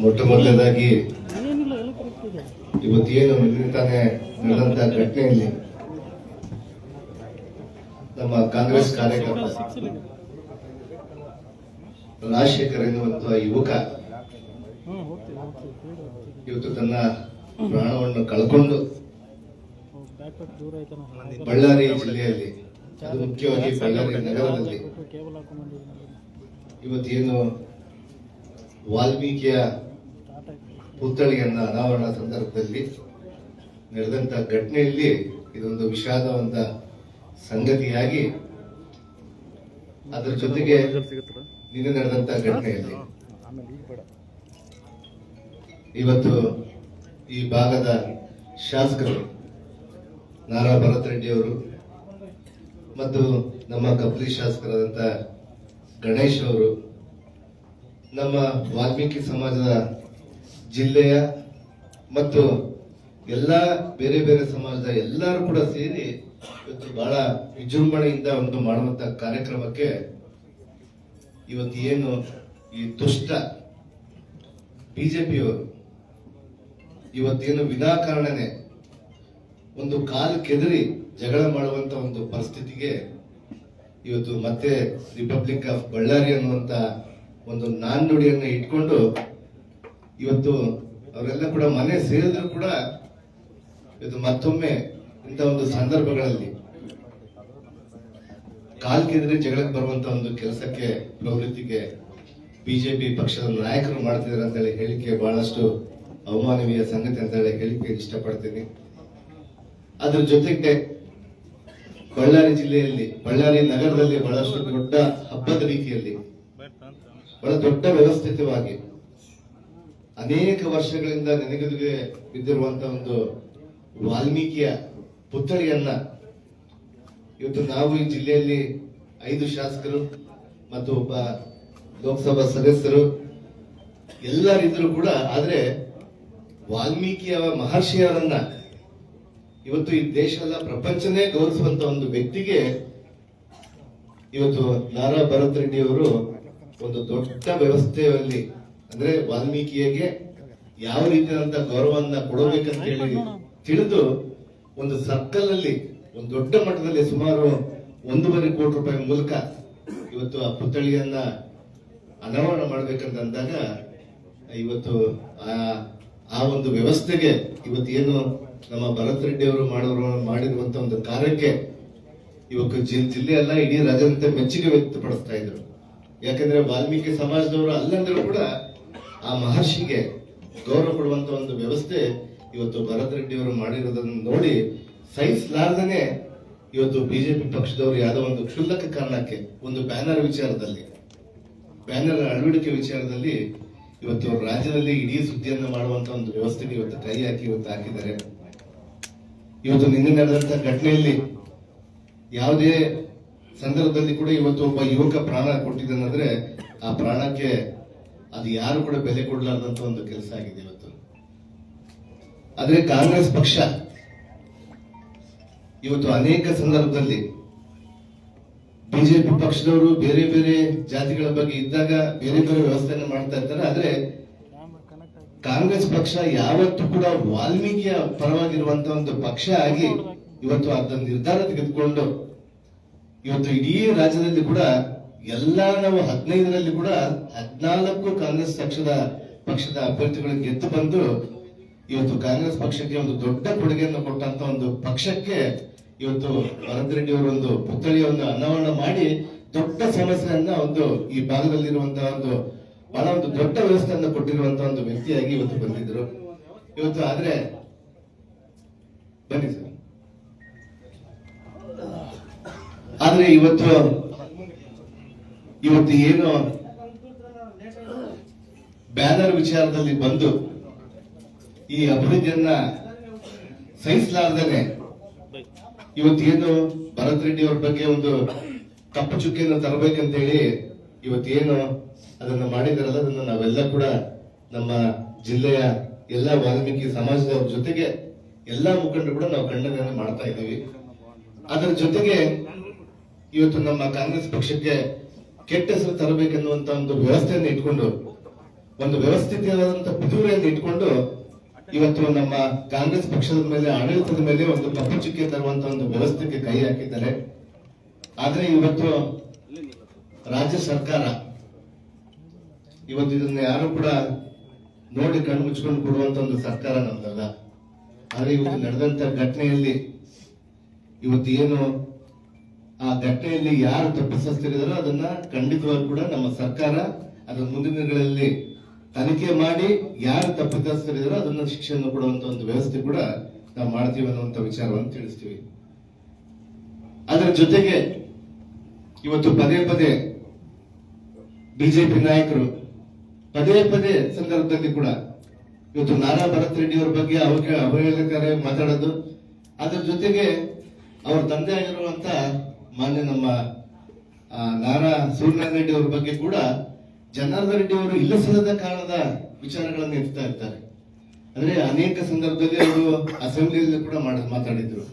ಮೊಟ್ಟ ಮೊದಲನೇದಾಗಿ ಇವತ್ತೇನು ನಿನ್ನೆ ತಾನೇ ನಡೆದಂತ ಘಟನೆಯಲ್ಲಿ ನಮ್ಮ ಕಾಂಗ್ರೆಸ್ ಕಾರ್ಯಕರ್ತ ರಾಜಶೇಖರ್ ಎನ್ನುವಂತಹ ಯುವಕ ಇವತ್ತು ತನ್ನ ಪ್ರಾಣವನ್ನು ಕಳ್ಕೊಂಡು ಬಳ್ಳಾರಿ ಜಿಲ್ಲೆಯಲ್ಲಿ, ಅದು ಮುಖ್ಯವಾಗಿ ಬಳ್ಳಾರಿ ನಗರದಲ್ಲಿ ಇವತ್ತೇನು ವಾಲ್ಮೀಕಿಯ ಪುತ್ಥಳಿಯನ್ನ ಅನಾವರಣ ಸಂದರ್ಭದಲ್ಲಿ ನಡೆದಂತ ಘಟನೆಯಲ್ಲಿ ಇದೊಂದು ವಿಷಾದವಂತ ಸಂಗತಿಯಾಗಿ, ಅದರ ಜೊತೆಗೆ ನಿನ್ನೆ ನಡೆದಂತ ಘಟನೆಯಲ್ಲಿ ಇವತ್ತು ಈ ಭಾಗದ ಶಾಸಕರು ನಾರಾ ಭರತ್ ರೆಡ್ಡಿ ಅವರು ಮತ್ತು ನಮ್ಮ ಕಬ್ಲಿ ಶಾಸಕರಾದಂತ ಗಣೇಶ್ ಅವರು, ನಮ್ಮ ವಾಲ್ಮೀಕಿ ಸಮಾಜದ ಜಿಲ್ಲೆಯ ಮತ್ತು ಎಲ್ಲ ಬೇರೆ ಬೇರೆ ಸಮಾಜದ ಎಲ್ಲರೂ ಕೂಡ ಸೇರಿ ಇವತ್ತು ಬಹಳ ವಿಜೃಂಭಣೆಯಿಂದ ಒಂದು ಮಾಡುವಂತ ಕಾರ್ಯಕ್ರಮಕ್ಕೆ ಇವತ್ತು ಏನು ಈ ದುಷ್ಟ ಬಿಜೆಪಿಯವರು ಇವತ್ತೇನು ವಿನಾಕಾರಣನೆ ಒಂದು ಕಾಲು ಕೆದರಿ ಜಗಳ ಮಾಡುವಂತ ಒಂದು ಪರಿಸ್ಥಿತಿಗೆ ಇವತ್ತು ಮತ್ತೆ ರಿಪಬ್ಲಿಕ್ ಆಫ್ ಬಳ್ಳಾರಿ ಅನ್ನುವಂತ ಒಂದು ನಾಣ್ಣುಡಿಯನ್ನ ಇಟ್ಕೊಂಡು ಇವತ್ತು ಅವರೆಲ್ಲ ಕೂಡ ಮನೆ ಸೇರಿದ್ರು ಕೂಡ ಇವತ್ತು ಮತ್ತೊಮ್ಮೆ ಇಂಥ ಒಂದು ಸಂದರ್ಭಗಳಲ್ಲಿ ಕಾಲ್ ಕೆದರಿ ಜಗಳಕ್ಕೆ ಬರುವಂತ ಒಂದು ಕೆಲಸಕ್ಕೆ ಪ್ರವೃತ್ತಿಗೆ ಬಿಜೆಪಿ ಪಕ್ಷದ ನಾಯಕರು ಮಾಡ್ತಿದ್ದಾರೆ ಅಂತ ಹೇಳಿ ಹೇಳಿಕೆ ಬಹಳಷ್ಟು ಅವಮಾನವೀಯ ಸಂಗತಿ ಅಂತ ಹೇಳಿ ಹೇಳಿಕೆ ಇಷ್ಟಪಡ್ತೀನಿ. ಅದ್ರ ಜೊತೆಗೆ ಬಳ್ಳಾರಿ ಜಿಲ್ಲೆಯಲ್ಲಿ, ಬಳ್ಳಾರಿ ನಗರದಲ್ಲಿ ಬಹಳಷ್ಟು ದೊಡ್ಡ ಹಬ್ಬದ ರೀತಿಯಲ್ಲಿ ಬಹಳ ದೊಡ್ಡ ವ್ಯವಸ್ಥಿತವಾಗಿ ಅನೇಕ ವರ್ಷಗಳಿಂದ ನೆನೆಗುದಿಗೆ ಬಿದ್ದಿರುವಂತಹ ಒಂದು ವಾಲ್ಮೀಕಿಯ ಪುತ್ಥಳಿಯನ್ನ ಇವತ್ತು ನಾವು ಈ ಜಿಲ್ಲೆಯಲ್ಲಿ 5 ಶಾಸಕರು ಮತ್ತು ಒಬ್ಬ ಲೋಕಸಭಾ ಸದಸ್ಯರು ಎಲ್ಲರಿದ್ರೂ ಕೂಡ, ಆದ್ರೆ ವಾಲ್ಮೀಕಿಯ ಮಹರ್ಷಿಯವರನ್ನ ಇವತ್ತು ಈ ದೇಶದ ಪ್ರಪಂಚನೇ ಗೌರವಿಸುವಂತ ಒಂದು ವ್ಯಕ್ತಿಗೆ ಇವತ್ತು ನಾರಾ ಭರತ್ ರೆಡ್ಡಿ ಅವರು ಒಂದು ದೊಡ್ಡ ವ್ಯವಸ್ಥೆಯಲ್ಲಿ, ಅಂದ್ರೆ ವಾಲ್ಮೀಕಿಗೆ ಯಾವ ರೀತಿಯಾದಂತ ಗೌರವನ್ನ ಕೊಡಬೇಕಂತ ಹೇಳಿ ತಿಳಿದು ಒಂದು ಸರ್ಕಲ್ ಅಲ್ಲಿ ಒಂದು ದೊಡ್ಡ ಮಟ್ಟದಲ್ಲಿ ಸುಮಾರು 1.5 ಕೋಟಿ ರೂಪಾಯಿ ಮೂಲಕ ಇವತ್ತು ಆ ಪುತ್ಥಳಿಯನ್ನ ಅನಾವರಣ ಮಾಡ್ಬೇಕಂತ ಅಂದಾಗ ಇವತ್ತು ಆ ಒಂದು ವ್ಯವಸ್ಥೆಗೆ ಇವತ್ತು ಏನು ನಮ್ಮ ಭರತ್ ರೆಡ್ಡಿ ಅವರು ಮಾಡಿರುವಂತ ಒಂದು ಕಾರ್ಯಕ್ಕೆ ಇವತ್ತು ಜಿಲ್ಲೆಯಲ್ಲ ಇಡೀ ರಾಜ್ಯದಂತೆ ಮೆಚ್ಚುಗೆ ವ್ಯಕ್ತಪಡಿಸ್ತಾ ಇದ್ರು. ಯಾಕಂದ್ರೆ ವಾಲ್ಮೀಕಿ ಸಮಾಜದವರು ಅಲ್ಲಂದ್ರೂ ಕೂಡ ಆ ಮಹರ್ಷಿಗೆ ಗೌರವ ಕೊಡುವಂತ ಒಂದು ವ್ಯವಸ್ಥೆ ಇವತ್ತು ಭರತ್ ರೆಡ್ಡಿ ಅವರು ಮಾಡಿರೋದನ್ನು ನೋಡಿ ಸಹಿಸಲಾರ್ದನೆ ಇವತ್ತು ಬಿಜೆಪಿ ಪಕ್ಷದವರು ಯಾವುದೋ ಒಂದು ಕ್ಷುಲ್ಲಕ ಕಾರಣಕ್ಕೆ ಒಂದು ಬ್ಯಾನರ್ ವಿಚಾರದಲ್ಲಿ, ಬ್ಯಾನರ್ ಅಳವಡಿಕೆ ವಿಚಾರದಲ್ಲಿ ಇವತ್ತು ರಾಜ್ಯದಲ್ಲಿ ಇಡೀ ಸುದ್ದಿಯನ್ನು ಮಾಡುವಂತ ಒಂದು ವ್ಯವಸ್ಥೆಗೆ ಇವತ್ತು ಕೈ ಹಾಕಿ ಇವತ್ತು ಹಾಕಿದ್ದಾರೆ. ಇವತ್ತು ನಿನ್ನೆ ನಡೆದಂತ ಘಟನೆಯಲ್ಲಿ ಯಾವುದೇ ಸಂದರ್ಭದಲ್ಲಿ ಕೂಡ ಇವತ್ತು ಒಬ್ಬ ಯುವಕ ಪ್ರಾಣ ಕೊಟ್ಟಿದ್ದಾನಂದ್ರೆ ಆ ಪ್ರಾಣಕ್ಕೆ ಅದು ಯಾರು ಕೂಡ ಬೆಲೆ ಕೊಡಲಾರ್ದಂತ ಒಂದು ಕೆಲಸ ಆಗಿದೆ ಇವತ್ತು. ಆದ್ರೆ ಕಾಂಗ್ರೆಸ್ ಪಕ್ಷ ಇವತ್ತು ಅನೇಕ ಸಂದರ್ಭದಲ್ಲಿ ಬಿಜೆಪಿ ಪಕ್ಷದವರು ಬೇರೆ ಬೇರೆ ಜಾತಿಗಳ ಬಗ್ಗೆ ಇದ್ದಾಗ ಬೇರೆ ಬೇರೆ ವ್ಯವಸ್ಥೆಯನ್ನು ಮಾಡ್ತಾ ಇರ್ತಾರೆ. ಆದ್ರೆ ಕಾಂಗ್ರೆಸ್ ಪಕ್ಷ ಯಾವತ್ತೂ ಕೂಡ ವಾಲ್ಮೀಕಿಯ ಪರವಾಗಿರುವಂತ ಒಂದು ಪಕ್ಷ ಆಗಿ ಇವತ್ತು ಅದನ್ನ ನಿರ್ಧಾರ ತೆಗೆದುಕೊಂಡು ಇವತ್ತು ಇಡೀ ರಾಜ್ಯದಲ್ಲಿ ಕೂಡ ನಾವು 15ರಲ್ಲಿ ಕೂಡ 14 ಕಾಂಗ್ರೆಸ್ ಪಕ್ಷದ ಅಭ್ಯರ್ಥಿಗಳು ಗೆದ್ದು ಬಂದು ಇವತ್ತು ಕಾಂಗ್ರೆಸ್ ಪಕ್ಷಕ್ಕೆ ಒಂದು ದೊಡ್ಡ ಕೊಡುಗೆಯನ್ನು ಕೊಟ್ಟಂತ ಒಂದು ಪಕ್ಷಕ್ಕೆ ಇವತ್ತು ಭರತ್ ರೆಡ್ಡಿ ಅವರು ಒಂದು ಪುತ್ಥಳಿಯನ್ನು ಅನಾವರಣ ಮಾಡಿ ದೊಡ್ಡ ಸಮಸ್ಯೆಯನ್ನ ಒಂದು ಈ ಭಾಗದಲ್ಲಿರುವಂತಹ ಒಂದು ಬಹಳ ಒಂದು ದೊಡ್ಡ ವ್ಯವಸ್ಥೆಯನ್ನು ಕೊಟ್ಟಿರುವಂತಹ ಒಂದು ವ್ಯಕ್ತಿಯಾಗಿ ಇವತ್ತು ಬಂದಿದ್ರು. ಇವತ್ತು ಆದ್ರೆ ಬನ್ನಿ ಸರ್, ಆದ್ರೆ ಇವತ್ತು ಏನು ಬ್ಯಾನರ್ ವಿಚಾರದಲ್ಲಿ ಬಂದು ಈ ಅಭಿವೃದ್ಧಿಯನ್ನ ಸಹಿಸಲಾರ್ದೇನೆ ಇವತ್ತೇನು ಭರತ್ ರೆಡ್ಡಿ ಅವ್ರ ಬಗ್ಗೆ ಒಂದು ಕಪ್ಪು ಚುಕ್ಕಿಯನ್ನು ತರಬೇಕಂತ ಹೇಳಿ ಇವತ್ತೇನು ಅದನ್ನ ಮಾಡಿದಾರಲ್ಲ, ಅದನ್ನ ನಾವೆಲ್ಲ ಕೂಡ ನಮ್ಮ ಜಿಲ್ಲೆಯ ಎಲ್ಲ ವಾಲ್ಮೀಕಿ ಸಮಾಜದವ್ರ ಜೊತೆಗೆ ಎಲ್ಲಾ ಮುಖಂಡರು ಕೂಡ ನಾವು ಖಂಡನೆಯನ್ನು ಮಾಡ್ತಾ ಇದ್ದೀವಿ. ಅದರ ಜೊತೆಗೆ ಇವತ್ತು ನಮ್ಮ ಕಾಂಗ್ರೆಸ್ ಪಕ್ಷಕ್ಕೆ ಕೆಟ್ಟ ಹೆಸರು ತರಬೇಕೆನ್ನುವಂತ ಒಂದು ವ್ಯವಸ್ಥೆಯನ್ನು ಇಟ್ಕೊಂಡು ಒಂದು ವ್ಯವಸ್ಥಿತವಾದಂತಹ ಪಿತೂರಿಯನ್ನು ಇಟ್ಕೊಂಡು ಇವತ್ತು ನಮ್ಮ ಕಾಂಗ್ರೆಸ್ ಪಕ್ಷದ ಮೇಲೆ ಆಡಳಿತದ ಮೇಲೆ ಒಂದು ಕಪ್ಪು ಚುಕ್ಕೆ ತರುವಂತ ಒಂದು ವ್ಯವಸ್ಥೆಗೆ ಕೈ ಹಾಕಿದ್ದಾರೆ. ಆದ್ರೆ ಇವತ್ತು ರಾಜ್ಯ ಸರ್ಕಾರ ಇವತ್ತು ಇದನ್ನ ಯಾರು ಕೂಡ ನೋಡಿ ಕಣ್ಣು ಮುಚ್ಕೊಂಡು ಕೊಡುವಂತ ಒಂದು ಸರ್ಕಾರ ನಮ್ದಲ್ಲ. ಆದ್ರೆ ಇವತ್ತು ನಡೆದಂತ ಘಟನೆಯಲ್ಲಿ ಇವತ್ತು ಏನು ಆ ಘಟನೆಯಲ್ಲಿ ಯಾರು ತಪ್ಪಿಸ್ತಿದ್ದಾರೋ ಅದನ್ನ ಖಂಡಿತವಾಗಿ ಕೂಡ ನಮ್ಮ ಸರ್ಕಾರ ಅದರ ಮುಂದಿನ ದಿನಗಳಲ್ಲಿ ತನಿಖೆ ಮಾಡಿ ಯಾರು ತಪ್ಪಿತಸ್ಥರಿದ್ದಾರೋ ಅದನ್ನ ಶಿಕ್ಷೆಯನ್ನು ಕೊಡುವಂತ ಒಂದು ವ್ಯವಸ್ಥೆ ಕೂಡ ನಾವು ಮಾಡ್ತೀವಿ ಅನ್ನುವಂತ ವಿಚಾರವನ್ನು ತಿಳಿಸ್ತೀವಿ. ಅದರ ಜೊತೆಗೆ ಇವತ್ತು ಪದೇ ಪದೇ ಬಿಜೆಪಿ ನಾಯಕರು ಪದೇ ಪದೇ ಸಂದರ್ಭದಲ್ಲಿ ಕೂಡ ಇವತ್ತು ನಾರಾ ಭರತ್ ರೆಡ್ಡಿ ಅವರ ಬಗ್ಗೆ ಅವಹೇಳನಕಾರಿ ಮಾತಾಡೋದು, ಅದರ ಜೊತೆಗೆ ಅವರ ತಂದೆ ಆಗಿರುವಂತ ಮಾನ್ಯ ನಮ್ಮ ನಾರಾ ಸೂರ್ಯನಾರಾಯಣ ರೆಡ್ಡಿ ಅವರ ಬಗ್ಗೆ ಕೂಡ ಜನಾರ್ದನ್ ರೆಡ್ಡಿ ಅವರು ಇಲ್ಲಸಲ್ಲದ ಕಾರಣದ ವಿಚಾರಗಳನ್ನು ಎತ್ತಾ ಇರ್ತಾರೆ. ಅಂದ್ರೆ ಅನೇಕ ಸಂದರ್ಭದಲ್ಲಿ ಅವರು ಅಸೆಂಬ್ಲಿಯಲ್ಲಿ ಕೂಡ ಮಾತಾಡಿದ್ರು.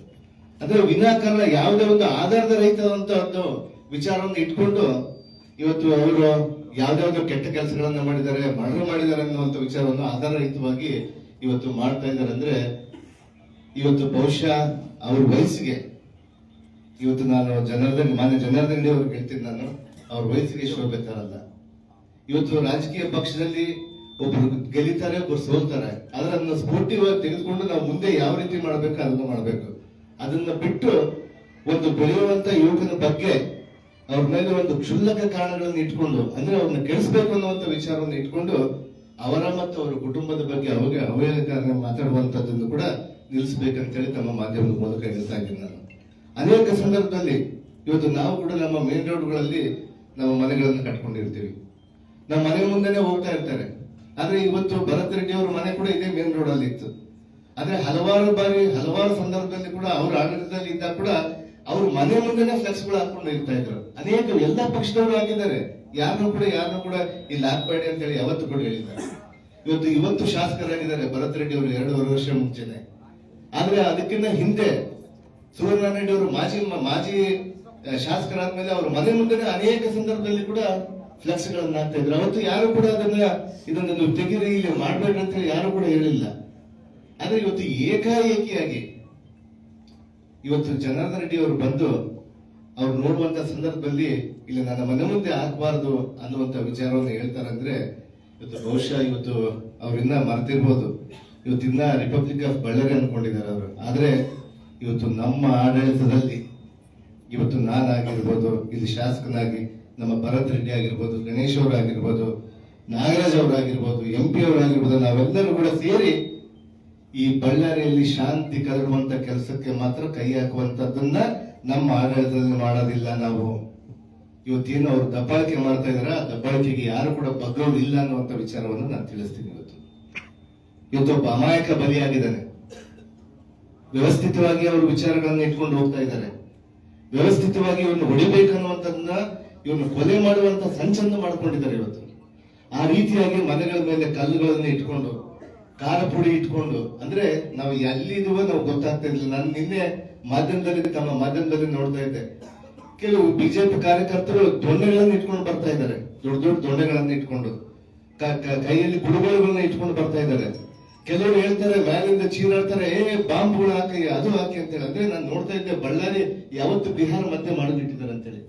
ಅಂದ್ರೆ ವಿನಾಕಾರಣ ಯಾವುದೇ ಒಂದು ಆಧಾರದ ರಹಿತವಂತ ಒಂದು ವಿಚಾರವನ್ನು ಇಟ್ಕೊಂಡು ಇವತ್ತು ಅವರು ಯಾವ್ದಾವ್ದು ಕೆಟ್ಟ ಕೆಲಸಗಳನ್ನ ಮಾಡಿದ್ದಾರೆ, ಮರ್ಡರ್ ಮಾಡಿದ್ದಾರೆ ಅನ್ನುವಂಥ ವಿಚಾರವನ್ನು ಆಧಾರರಹಿತವಾಗಿ ಇವತ್ತು ಮಾಡ್ತಾ ಇದ್ದಾರೆ. ಅಂದ್ರೆ ಇವತ್ತು ಬಹುಶಃ ಅವ್ರ ವಯಸ್ಸಿಗೆ ಇವತ್ತು ನಾನು ಮಾನ್ಯ ಜನಾರ್ದನ್ ರೆಡ್ಡಿ ಅವ್ರಿಗೆ ಹೇಳ್ತೀನಿ, ನಾನು ಅವ್ರ ವಯಸ್ಸಿಗೆ ಶೋಭೆ ತರಲ್ಲ. ಇವತ್ತು ರಾಜಕೀಯ ಪಕ್ಷದಲ್ಲಿ ಒಬ್ರು ಗೆಲ್ಲಿತಾರೆ, ಒಬ್ರು ಸೋಲ್ತಾರೆ. ಆದ್ರೆ ಅದನ್ನ ಸ್ಫೂರ್ತಿವಾಗಿ ತೆಗೆದುಕೊಂಡು ನಾವು ಮುಂದೆ ಯಾವ ರೀತಿ ಮಾಡ್ಬೇಕು ಅದನ್ನ ಮಾಡ್ಬೇಕು. ಅದನ್ನ ಬಿಟ್ಟು ಒಂದು ಬೆಳೆಯುವಂತ ಯುವಕನ ಬಗ್ಗೆ ಅವ್ರ ಮೇಲೆ ಒಂದು ಕ್ಷುಲ್ಲಕ ಕಾರಣಗಳನ್ನು ಇಟ್ಕೊಂಡು, ಅಂದ್ರೆ ಅವ್ರನ್ನ ಕೆಡಿಸ್ಬೇಕು ಅನ್ನುವಂತ ವಿಚಾರವನ್ನು ಇಟ್ಕೊಂಡು ಅವರ ಮತ್ತು ಅವರ ಕುಟುಂಬದ ಬಗ್ಗೆ ಅವಹೇಳನಕಾರನ ಮಾತಾಡುವಂತದ್ದನ್ನು ಕೂಡ ನಿಲ್ಲಿಸಬೇಕಂತೇಳಿ ತಮ್ಮ ಮಾಧ್ಯಮದ ಮೂಲಕ ಹೇಳ್ತಾ ಇದ್ದೀನಿ. ನಾನು ಅನೇಕ ಸಂದರ್ಭದಲ್ಲಿ ಇವತ್ತು ನಾವು ಕೂಡ ನಮ್ಮ ಮೇನ್ ರೋಡ್ಗಳಲ್ಲಿ ನಮ್ಮ ಮನೆಗಳನ್ನು ಕಟ್ಕೊಂಡಿರ್ತೀವಿ, ನಮ್ಮ ಮನೆ ಮುಂದೆನೆ ಹೋಗ್ತಾ ಇರ್ತಾರೆ. ಆದ್ರೆ ಇವತ್ತು ಭರತ್ ರೆಡ್ಡಿ ಅವರ ಮನೆ ಕೂಡ ಇದೇ ಮೇನ್ ರೋಡ್ ಅಲ್ಲಿ ಇತ್ತು. ಆದ್ರೆ ಹಲವಾರು ಸಂದರ್ಭದಲ್ಲಿ ಕೂಡ ಅವ್ರ ಆಡಳಿತದಲ್ಲಿ ಇದ್ದಾಗ ಕೂಡ ಅವ್ರ ಮನೆ ಮುಂದೆನೆ ಫ್ಲೆಕ್ಸ್ ಗಳು ಹಾಕೊಂಡು ಇರ್ತಾ ಇದ್ರು. ಅನೇಕ ಎಲ್ಲಾ ಪಕ್ಷದವರು ಹಾಕಿದ್ದಾರೆ, ಯಾರನ್ನು ಕೂಡ ಇಲ್ಲಿ ಹಾಕ್ಬೇಡಿ ಅಂತ ಹೇಳಿ ಯಾವತ್ತು ಕೂಡ ಹೇಳಿದ್ದಾರೆ. ಇವತ್ತು ಶಾಸಕರಾಗಿದ್ದಾರೆ ಭರತ್ ರೆಡ್ಡಿ ಅವರು 2.5 ವರ್ಷ ಮುಂಚೆನೆ. ಆದ್ರೆ ಅದಕ್ಕಿಂತ ಹಿಂದೆ ಸೂರ್ಯನಾರಾಯಣ ರೆಡ್ಡಿ ಅವರು ಮಾಜಿ ಶಾಸಕರಾದ್ಮೇಲೆ ಅವ್ರ ಮನೆ ಮುಂದೆನೆ ಅನೇಕ ಸಂದರ್ಭದಲ್ಲಿ ಕೂಡ ಫ್ಲೆಕ್ಸ್ ಗಳನ್ನ ಹಾಕ್ತಾ ಇದ್ರು. ಅವತ್ತು ಯಾರು ಕೂಡ ಇದನ್ನು ತೆಗಿರಿ, ಇಲ್ಲಿ ಮಾಡ್ಬೇಕಂತ ಹೇಳಿ ಯಾರು ಕೂಡ ಹೇಳಿಲ್ಲ. ಆದ್ರೆ ಇವತ್ತು ಏಕಾಏಕಿಯಾಗಿ ಇವತ್ತು ಜನಾರ್ದನ್ ರೆಡ್ಡಿ ಅವರು ಬಂದು ಅವ್ರು ನೋಡುವಂತ ಸಂದರ್ಭದಲ್ಲಿ ಇಲ್ಲಿ ನನ್ನ ಮನೆ ಮುಂದೆ ಹಾಕಬಾರದು ಅನ್ನುವಂತ ವಿಚಾರವನ್ನು ಹೇಳ್ತಾರೆ. ಅಂದ್ರೆ ಇವತ್ತು ಬಹುಶಃ ಇವತ್ತು ಅವ್ರನ್ನ ಮರ್ತಿರ್ಬೋದು, ಇವತ್ತಿನ್ನ ರಿಪಬ್ಲಿಕ್ ಆಫ್ ಬಳ್ಳಾರಿ ಅನ್ಕೊಂಡಿದ್ದಾರೆ ಅವರು. ಆದ್ರೆ ಇವತ್ತು ನಮ್ಮ ಆಡಳಿತದಲ್ಲಿ ಇವತ್ತು ನಾನಾಗಿರ್ಬೋದು, ಇಲ್ಲಿ ಶಾಸಕನಾಗಿ ನಮ್ಮ ಭರತ್ ರೆಡ್ಡಿ ಆಗಿರ್ಬೋದು, ಗಣೇಶ್ ಅವರಾಗಿರ್ಬೋದು, ನಾಗರಾಜ್ ಅವರಾಗಿರ್ಬೋದು, MP ಅವರಾಗಿರ್ಬೋದು, ನಾವೆಲ್ಲರೂ ಕೂಡ ಸೇರಿ ಈ ಬಳ್ಳಾರಿಯಲ್ಲಿ ಶಾಂತಿ ಕದಡುವಂತ ಕೆಲಸಕ್ಕೆ ಮಾತ್ರ ಕೈ ಹಾಕುವಂತದ್ದನ್ನ ನಮ್ಮ ಆಡಳಿತದಲ್ಲಿ ಮಾಡೋದಿಲ್ಲ. ನಾವು ಇವತ್ತೇನು ಅವ್ರು ದಬ್ಬಾಳಿಕೆ ಮಾಡ್ತಾ ಇದಾರೆ, ಆ ದಬ್ಬಾಳಿಕೆಗೆ ಯಾರು ಕೂಡ ಬಗ್ಗೋರು ಇಲ್ಲ ಅನ್ನುವಂತ ವಿಚಾರವನ್ನು ನಾನು ತಿಳಿಸ್ತೀನಿ. ಇವತ್ತು ಒಬ್ಬ ಅಮಾಯಕ ಬಲಿಯಾಗಿದ್ದಾನೆ. ವ್ಯವಸ್ಥಿತವಾಗಿ ಅವರು ವಿಚಾರಗಳನ್ನ ಇಟ್ಕೊಂಡು ಹೋಗ್ತಾ ಇದ್ದಾರೆ. ವ್ಯವಸ್ಥಿತವಾಗಿ ಇವನು ಹೊಡಿಬೇಕನ್ನುವಂತದನ್ನ ಇವನು ಕೊಲೆ ಮಾಡುವಂತ ಸಂಚನ್ನು ಮಾಡ್ಕೊಂಡಿದ್ದಾರೆ. ಇವತ್ತು ಆ ರೀತಿಯಾಗಿ ಮನೆಗಳ ಮೇಲೆ ಕಲ್ಲುಗಳನ್ನು ಇಟ್ಕೊಂಡು, ಖಾರ ಪುಡಿ ಇಟ್ಕೊಂಡು, ಅಂದ್ರೆ ನಾವು ಎಲ್ಲಿದುವ ನಾವು ಗೊತ್ತಾಗ್ತಾ ಇರ್ಲಿಲ್ಲ. ನಾನು ನಿನ್ನೆ ತಮ್ಮ ಮಾಧ್ಯಮದಲ್ಲಿ ನೋಡ್ತಾ ಇದ್ದೆ, ಕೆಲವು ಬಿಜೆಪಿ ಕಾರ್ಯಕರ್ತರು ದೊಣ್ಣೆಗಳನ್ನ ಇಟ್ಕೊಂಡು ಬರ್ತಾ ಇದ್ದಾರೆ, ದೊಡ್ಡ ದೊಡ್ಡ ದೊಣ್ಣೆಗಳನ್ನ ಇಟ್ಕೊಂಡು, ಕೈಯಲ್ಲಿ ಕುಡುಗೋಲುಗಳನ್ನ ಇಟ್ಕೊಂಡು ಬರ್ತಾ ಇದ್ದಾರೆ. ಕೆಲವರು ಹೇಳ್ತಾರೆ, ಮ್ಯಾಲಿಂದ ಚೀರಾಡ್ತಾರೆ, ಬಾಂಬ್ಗಳು ಹಾಕಿ, ಅದು ಹಾಕಿ ಅಂತ ಹೇಳಿ. ಅಂದ್ರೆ ನಾನು ನೋಡ್ತಾ ಇದ್ದೆ, ಬಳ್ಳಾರಿ ಯಾವತ್ತು ಬಿಹಾರ ಮಧ್ಯೆ ಮಾಡಿಟ್ಟಿದ್ದಾರೆ ಅಂತೇಳಿ.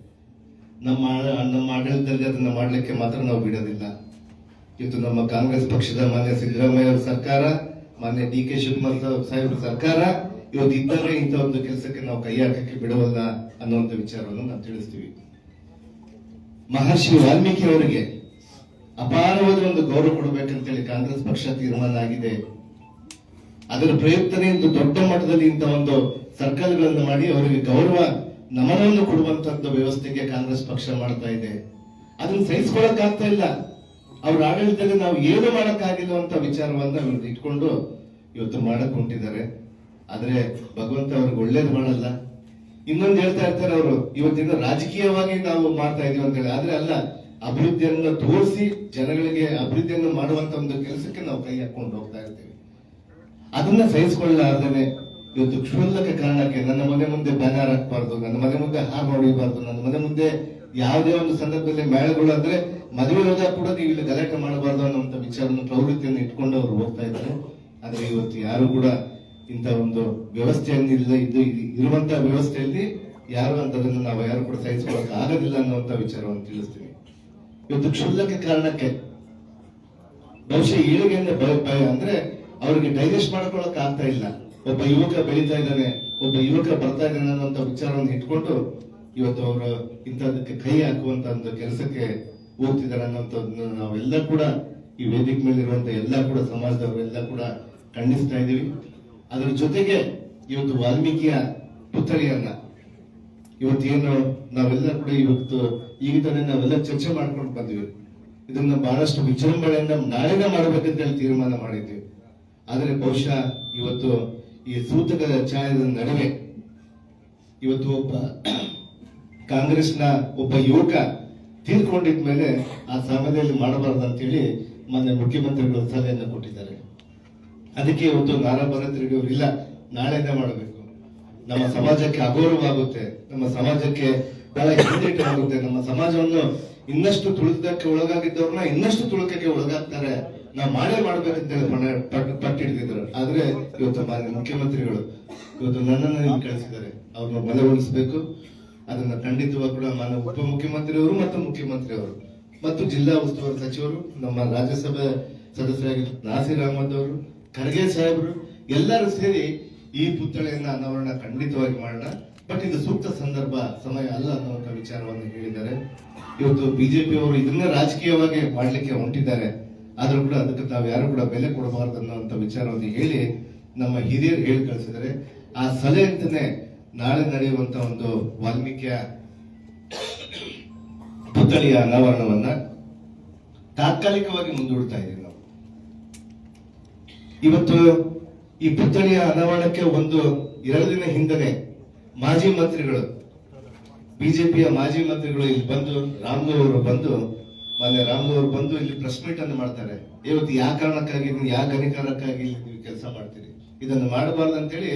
ನಮ್ಮ ಆಡಳಿತದಲ್ಲಿ ಅದನ್ನ ಮಾಡ್ಲಿಕ್ಕೆ ಮಾತ್ರ ನಾವು ಬಿಡೋದಿಲ್ಲ. ಇವತ್ತು ನಮ್ಮ ಕಾಂಗ್ರೆಸ್ ಪಕ್ಷದ ಮಾನ್ಯ ಸಿದ್ದರಾಮಯ್ಯ ಅವರ ಸರ್ಕಾರ, ಮಾನ್ಯ DK ಶಿವಕುಮಾರ್ ಸಾಹೇಬ್ರ ಸರ್ಕಾರ ಇವತ್ತು ಇದ್ದರೆ ಇಂಥ ಒಂದು ಕೆಲಸಕ್ಕೆ ನಾವು ಕೈ ಹಾಕಕ್ಕೆ ಬಿಡುವಲ್ಲ ಅನ್ನುವಂಥ ವಿಚಾರವನ್ನು ನಾವು ತಿಳಿಸ್ತೀವಿ. ಮಹರ್ಷಿ ವಾಲ್ಮೀಕಿ ಅವರಿಗೆ ಅಪಾರವಾದ ಒಂದು ಗೌರವ ಕೊಡಬೇಕಂತೇಳಿ ಕಾಂಗ್ರೆಸ್ ಪಕ್ಷ ತೀರ್ಮಾನ ಆಗಿದೆ. ಅದರ ಪ್ರಯುಕ್ತನೇ ಇಂದು ದೊಡ್ಡ ಮಟ್ಟದಲ್ಲಿ ಇಂಥ ಒಂದು ಸರ್ಕಲ್ಗಳನ್ನು ಮಾಡಿ ಅವರಿಗೆ ಗೌರವ ನಮನವನ್ನು ಕೊಡುವಂತದ್ದು ವ್ಯವಸ್ಥೆಗೆ ಕಾಂಗ್ರೆಸ್ ಪಕ್ಷ ಮಾಡ್ತಾ ಇದೆ. ಅದನ್ನು ಸಹಿಸಿಕೊಳ್ಳಕ್ ಆಗ್ತಾ ಇಲ್ಲ. ಅವ್ರ ಆಡಳಿತದಲ್ಲಿ ನಾವು ಏನು ಮಾಡಕ್ಕಾಗಿಲ್ಲ ಅಂತ ವಿಚಾರವನ್ನ ಇಟ್ಕೊಂಡು ಇವತ್ತು ಮಾಡಕ್ ಹೊಂಟಿದ್ದಾರೆ. ಆದ್ರೆ ಭಗವಂತ ಅವ್ರಿಗೆ ಒಳ್ಳೇದು ಮಾಡಲ್ಲ. ಇನ್ನೊಂದು ಹೇಳ್ತಾ ಇರ್ತಾರೆ ಅವರು, ಇವತ್ತಿನ ರಾಜಕೀಯವಾಗಿ ನಾವು ಮಾಡ್ತಾ ಇದೀವಿ ಅಂತ ಹೇಳಿ. ಆದ್ರೆ ಅಲ್ಲ, ಅಭಿವೃದ್ಧಿಯನ್ನು ತೋರಿಸಿ ಜನಗಳಿಗೆ ಅಭಿವೃದ್ಧಿಯನ್ನು ಮಾಡುವಂತ ಒಂದು ಕೆಲಸಕ್ಕೆ ನಾವು ಕೈ ಹಾಕೊಂಡು ಹೋಗ್ತಾ ಇರ್ತೀವಿ. ಅದನ್ನ ಸಹಿಸಿಕೊಳ್ಳಲಾರ್ದೇನೆ ಇವತ್ತು ಕ್ಷುಲ್ಲಕ ಕಾರಣಕ್ಕೆ ನನ್ನ ಮನೆ ಮುಂದೆ ಬ್ಯಾನರ್ ಹಾಕಬಾರ್ದು, ನನ್ನ ಮನೆ ಮುಂದೆ ಹಾರ್ ಹೊಡಿಬಾರ್ದು, ನನ್ನ ಮನೆ ಮುಂದೆ ಯಾವುದೇ ಒಂದು ಸಂದರ್ಭದಲ್ಲಿ ಮೇಳಗಳು ಅಂದ್ರೆ ಮದುವೆ ಹೋದಾಗ ಕೂಡ ನೀವು ಇಲ್ಲಿ ಗಲಾಟೆ ಮಾಡಬಾರ್ದು ಅನ್ನುವಂಥ ವಿಚಾರವನ್ನು ಪ್ರವೃತ್ತಿಯನ್ನು ಇಟ್ಕೊಂಡು ಅವರು ಹೋಗ್ತಾ ಇದ್ದಾರೆ. ಆದ್ರೆ ಇವತ್ತು ಯಾರು ಕೂಡ ಇಂಥ ಒಂದು ವ್ಯವಸ್ಥೆಯನ್ನಿಲ್ಲ, ಇದು ಇರುವಂತಹ ವ್ಯವಸ್ಥೆಯಲ್ಲಿ ಯಾರು ಅಂತದನ್ನು ನಾವು ಯಾರು ಕೂಡ ಸಹಿಸಿಕೊಳ್ಳಕ್ ಆಗೋದಿಲ್ಲ ಅನ್ನುವಂಥ ವಿಚಾರವನ್ನು ತಿಳಿಸ್ತೀನಿ. ಇವತ್ತು ಕ್ಷುಲ್ಲಕ ಕಾರಣಕ್ಕೆ ಬಹುಶಃ ಏಳಿಗೆಯಿಂದ ಅಂದ್ರೆ ಅವ್ರಿಗೆ ಡೈಜೆಸ್ಟ್ ಮಾಡ್ಕೊಳಕ್ ಆಗ್ತಾ ಇಲ್ಲ. ಒಬ್ಬ ಯುವಕ ಬೆಳೀತಾ ಇದ್ದಾನೆ, ಒಬ್ಬ ಯುವಕ ಬರ್ತಾ ಇದ್ದಾನೆ ಅನ್ನುವಂಥ ವಿಚಾರವನ್ನು ಇಟ್ಕೊಂಡು ಇವತ್ತು ಅವರು ಇಂಥದಕ್ಕೆ ಕೈ ಹಾಕುವಂತ ಒಂದು ಕೆಲಸಕ್ಕೆ ಹೋಗ್ತಿದ್ದಾರೆ ಅನ್ನೋಂಥದ್ದನ್ನ ನಾವೆಲ್ಲ ಕೂಡ ಈ ವೇದಿಕೆ ಮೇಲೆ ಇರುವಂತ ಎಲ್ಲ ಕೂಡ ಸಮಾಜದವರೆಲ್ಲ ಕೂಡ ಖಂಡಿಸ್ತಾ ಇದ್ದೀವಿ. ಅದರ ಜೊತೆಗೆ ಇವತ್ತು ವಾಲ್ಮೀಕಿಯ ಪುತ್ಥಳಿಯನ್ನ ಇವತ್ತೇನು ನಾವೆಲ್ಲ ಕೂಡ ಇವತ್ತು ಈಗ ತಾನೇ ನಾವೆಲ್ಲ ಚರ್ಚೆ ಮಾಡ್ಕೊಂಡು ಬಂದ್ವಿ. ಇದನ್ನ ಬಹಳಷ್ಟು ವಿಜೃಂಭಣೆಯಿಂದ ನಾಳೆನೇ ಮಾಡಬೇಕಂತ ಹೇಳಿ ತೀರ್ಮಾನ ಮಾಡಿದ್ವಿ. ಆದರೆ ಬಹುಶಃ ಇವತ್ತು ಈ ಸೂತಕದ ಛಾಯದ ನಡುವೆ ಇವತ್ತು ಒಬ್ಬ ಕಾಂಗ್ರೆಸ್ನ ಒಬ್ಬ ಯುವಕ ತೀರ್ಕೊಂಡಿದ್ಮೇಲೆ ಆ ಸಮಯದಲ್ಲಿ ಮಾಡಬಾರ್ದು ಅಂತೇಳಿ ಮೊನ್ನೆ ಮುಖ್ಯಮಂತ್ರಿಗಳು ಸಲಹೆಯನ್ನು ಕೊಟ್ಟಿದ್ದಾರೆ. ಅದಕ್ಕೆ ಇವತ್ತು ನಾರಾ ಭರತ್ ರೆಡ್ಡಿ ಅವರು ಇಲ್ಲ, ನಾಳೆನೇ ಮಾಡಬೇಕು, ನಮ್ಮ ಸಮಾಜಕ್ಕೆ ಅಗೌರವ ಆಗುತ್ತೆ, ನಮ್ಮ ಸಮಾಜಕ್ಕೆ ಬಹಳ ಹಿಂದೇಟು ಆಗುತ್ತೆ, ನಮ್ಮ ಸಮಾಜವನ್ನು ಇನ್ನಷ್ಟು ತುಳಿತಕ್ಕೆ ಒಳಗಾಗಿದ್ದವ್ರನ್ನ ಇನ್ನಷ್ಟು ತುಳಿತಕ್ಕೆ ಒಳಗಾಗ್ತಾರೆ, ನಾವು ಮಾಡ್ಬೇಕಂತೇಳಿ ಪಟ್ಟಿಡ್ತಿದ್ರು. ಆದ್ರೆ ಇವತ್ತು ಮಾನ್ಯ ಮುಖ್ಯಮಂತ್ರಿಗಳು ಇವತ್ತು ನನ್ನನ್ನು ಇಲ್ಲಿ ಕಳಿಸಿದ್ದಾರೆ, ಅವ್ರನ್ನ ಬಲಗೊಳಿಸಬೇಕು. ಅದನ್ನ ಖಂಡಿತವಾಗಿ ಕೂಡ ಮಾನ್ಯ ಉಪಮುಖ್ಯಮಂತ್ರಿಯವರು ಮತ್ತು ಮುಖ್ಯಮಂತ್ರಿಯವರು ಮತ್ತು ಜಿಲ್ಲಾ ಉಸ್ತುವಾರಿ ಸಚಿವರು, ನಮ್ಮ ರಾಜ್ಯಸಭೆ ಸದಸ್ಯರಾಗಿದ್ದ ನಾಸೀರ್ ಅಹಮದ್ ಅವರು, ಖರ್ಗೆ ಸಾಹೇಬರು ಎಲ್ಲರೂ ಸೇರಿ ಈ ಪುತ್ಥಳಿಯನ್ನ ಅನಾವರಣ ಖಂಡಿತವಾಗಿ ಮಾಡೋಣ. ಬಟ್ ಇದು ಸೂಕ್ತ ಸಂದರ್ಭ ಸಮಯ ಅಲ್ಲ ಅನ್ನುವಂಥ ವಿಚಾರವನ್ನು ಹೇಳಿದ್ದಾರೆ. ಇವತ್ತು ಬಿಜೆಪಿ ಅವರು ಇದನ್ನ ರಾಜಕೀಯವಾಗಿ ಮಾಡ್ಲಿಕ್ಕೆ ಹೊಂಟಿದ್ದಾರೆ. ಆದ್ರೂ ಕೂಡ ಅದಕ್ಕೆ ತಾವು ಯಾರು ಕೂಡ ಬೆಲೆ ಕೊಡಬಾರದು ಅನ್ನುವಂಥ ವಿಚಾರವನ್ನು ಹೇಳಿ ನಮ್ಮ ಹಿರಿಯರು ಹೇಳಿ ಕಳಿಸಿದರೆ ಆ ಸಲಹೆ ಅಂತಾನೆ ನಾಳೆ ನಡೆಯುವಂತ ಒಂದು ವಾಲ್ಮೀಕಿಯ ಪುತ್ಥಳಿಯ ಅನಾವರಣವನ್ನ ತಾತ್ಕಾಲಿಕವಾಗಿ ಮುಂದೂಡ್ತಾ ಇದ್ದೀವಿ ನಾವು. ಇವತ್ತು ಈ ಪುತ್ಥಳಿಯ ಅನಾವರಣಕ್ಕೆ 2 ದಿನ ಹಿಂದನೆ ಮಾಜಿ ಮಂತ್ರಿಗಳು, ಬಿಜೆಪಿಯ ಮಾಜಿ ಮಂತ್ರಿಗಳು ಇಲ್ಲಿ ಬಂದು ಮಾನ್ಯ ರಾಮದೇವ್ ಅವರು ಬಂದು ಇಲ್ಲಿ ಪ್ರೆಸ್ ಮೀಟ್ ಅನ್ನು ಮಾಡ್ತಾರೆ. ಇವತ್ತು ಯಾವ ಕಾರಣಕ್ಕಾಗಿ ಯಾವ ಗಣಿಕಾರಕ್ಕಾಗಿ ನೀವು ಕೆಲಸ ಮಾಡ್ತೀರಿ, ಇದನ್ನು ಮಾಡಬಾರ್ದು ಅಂತೇಳಿ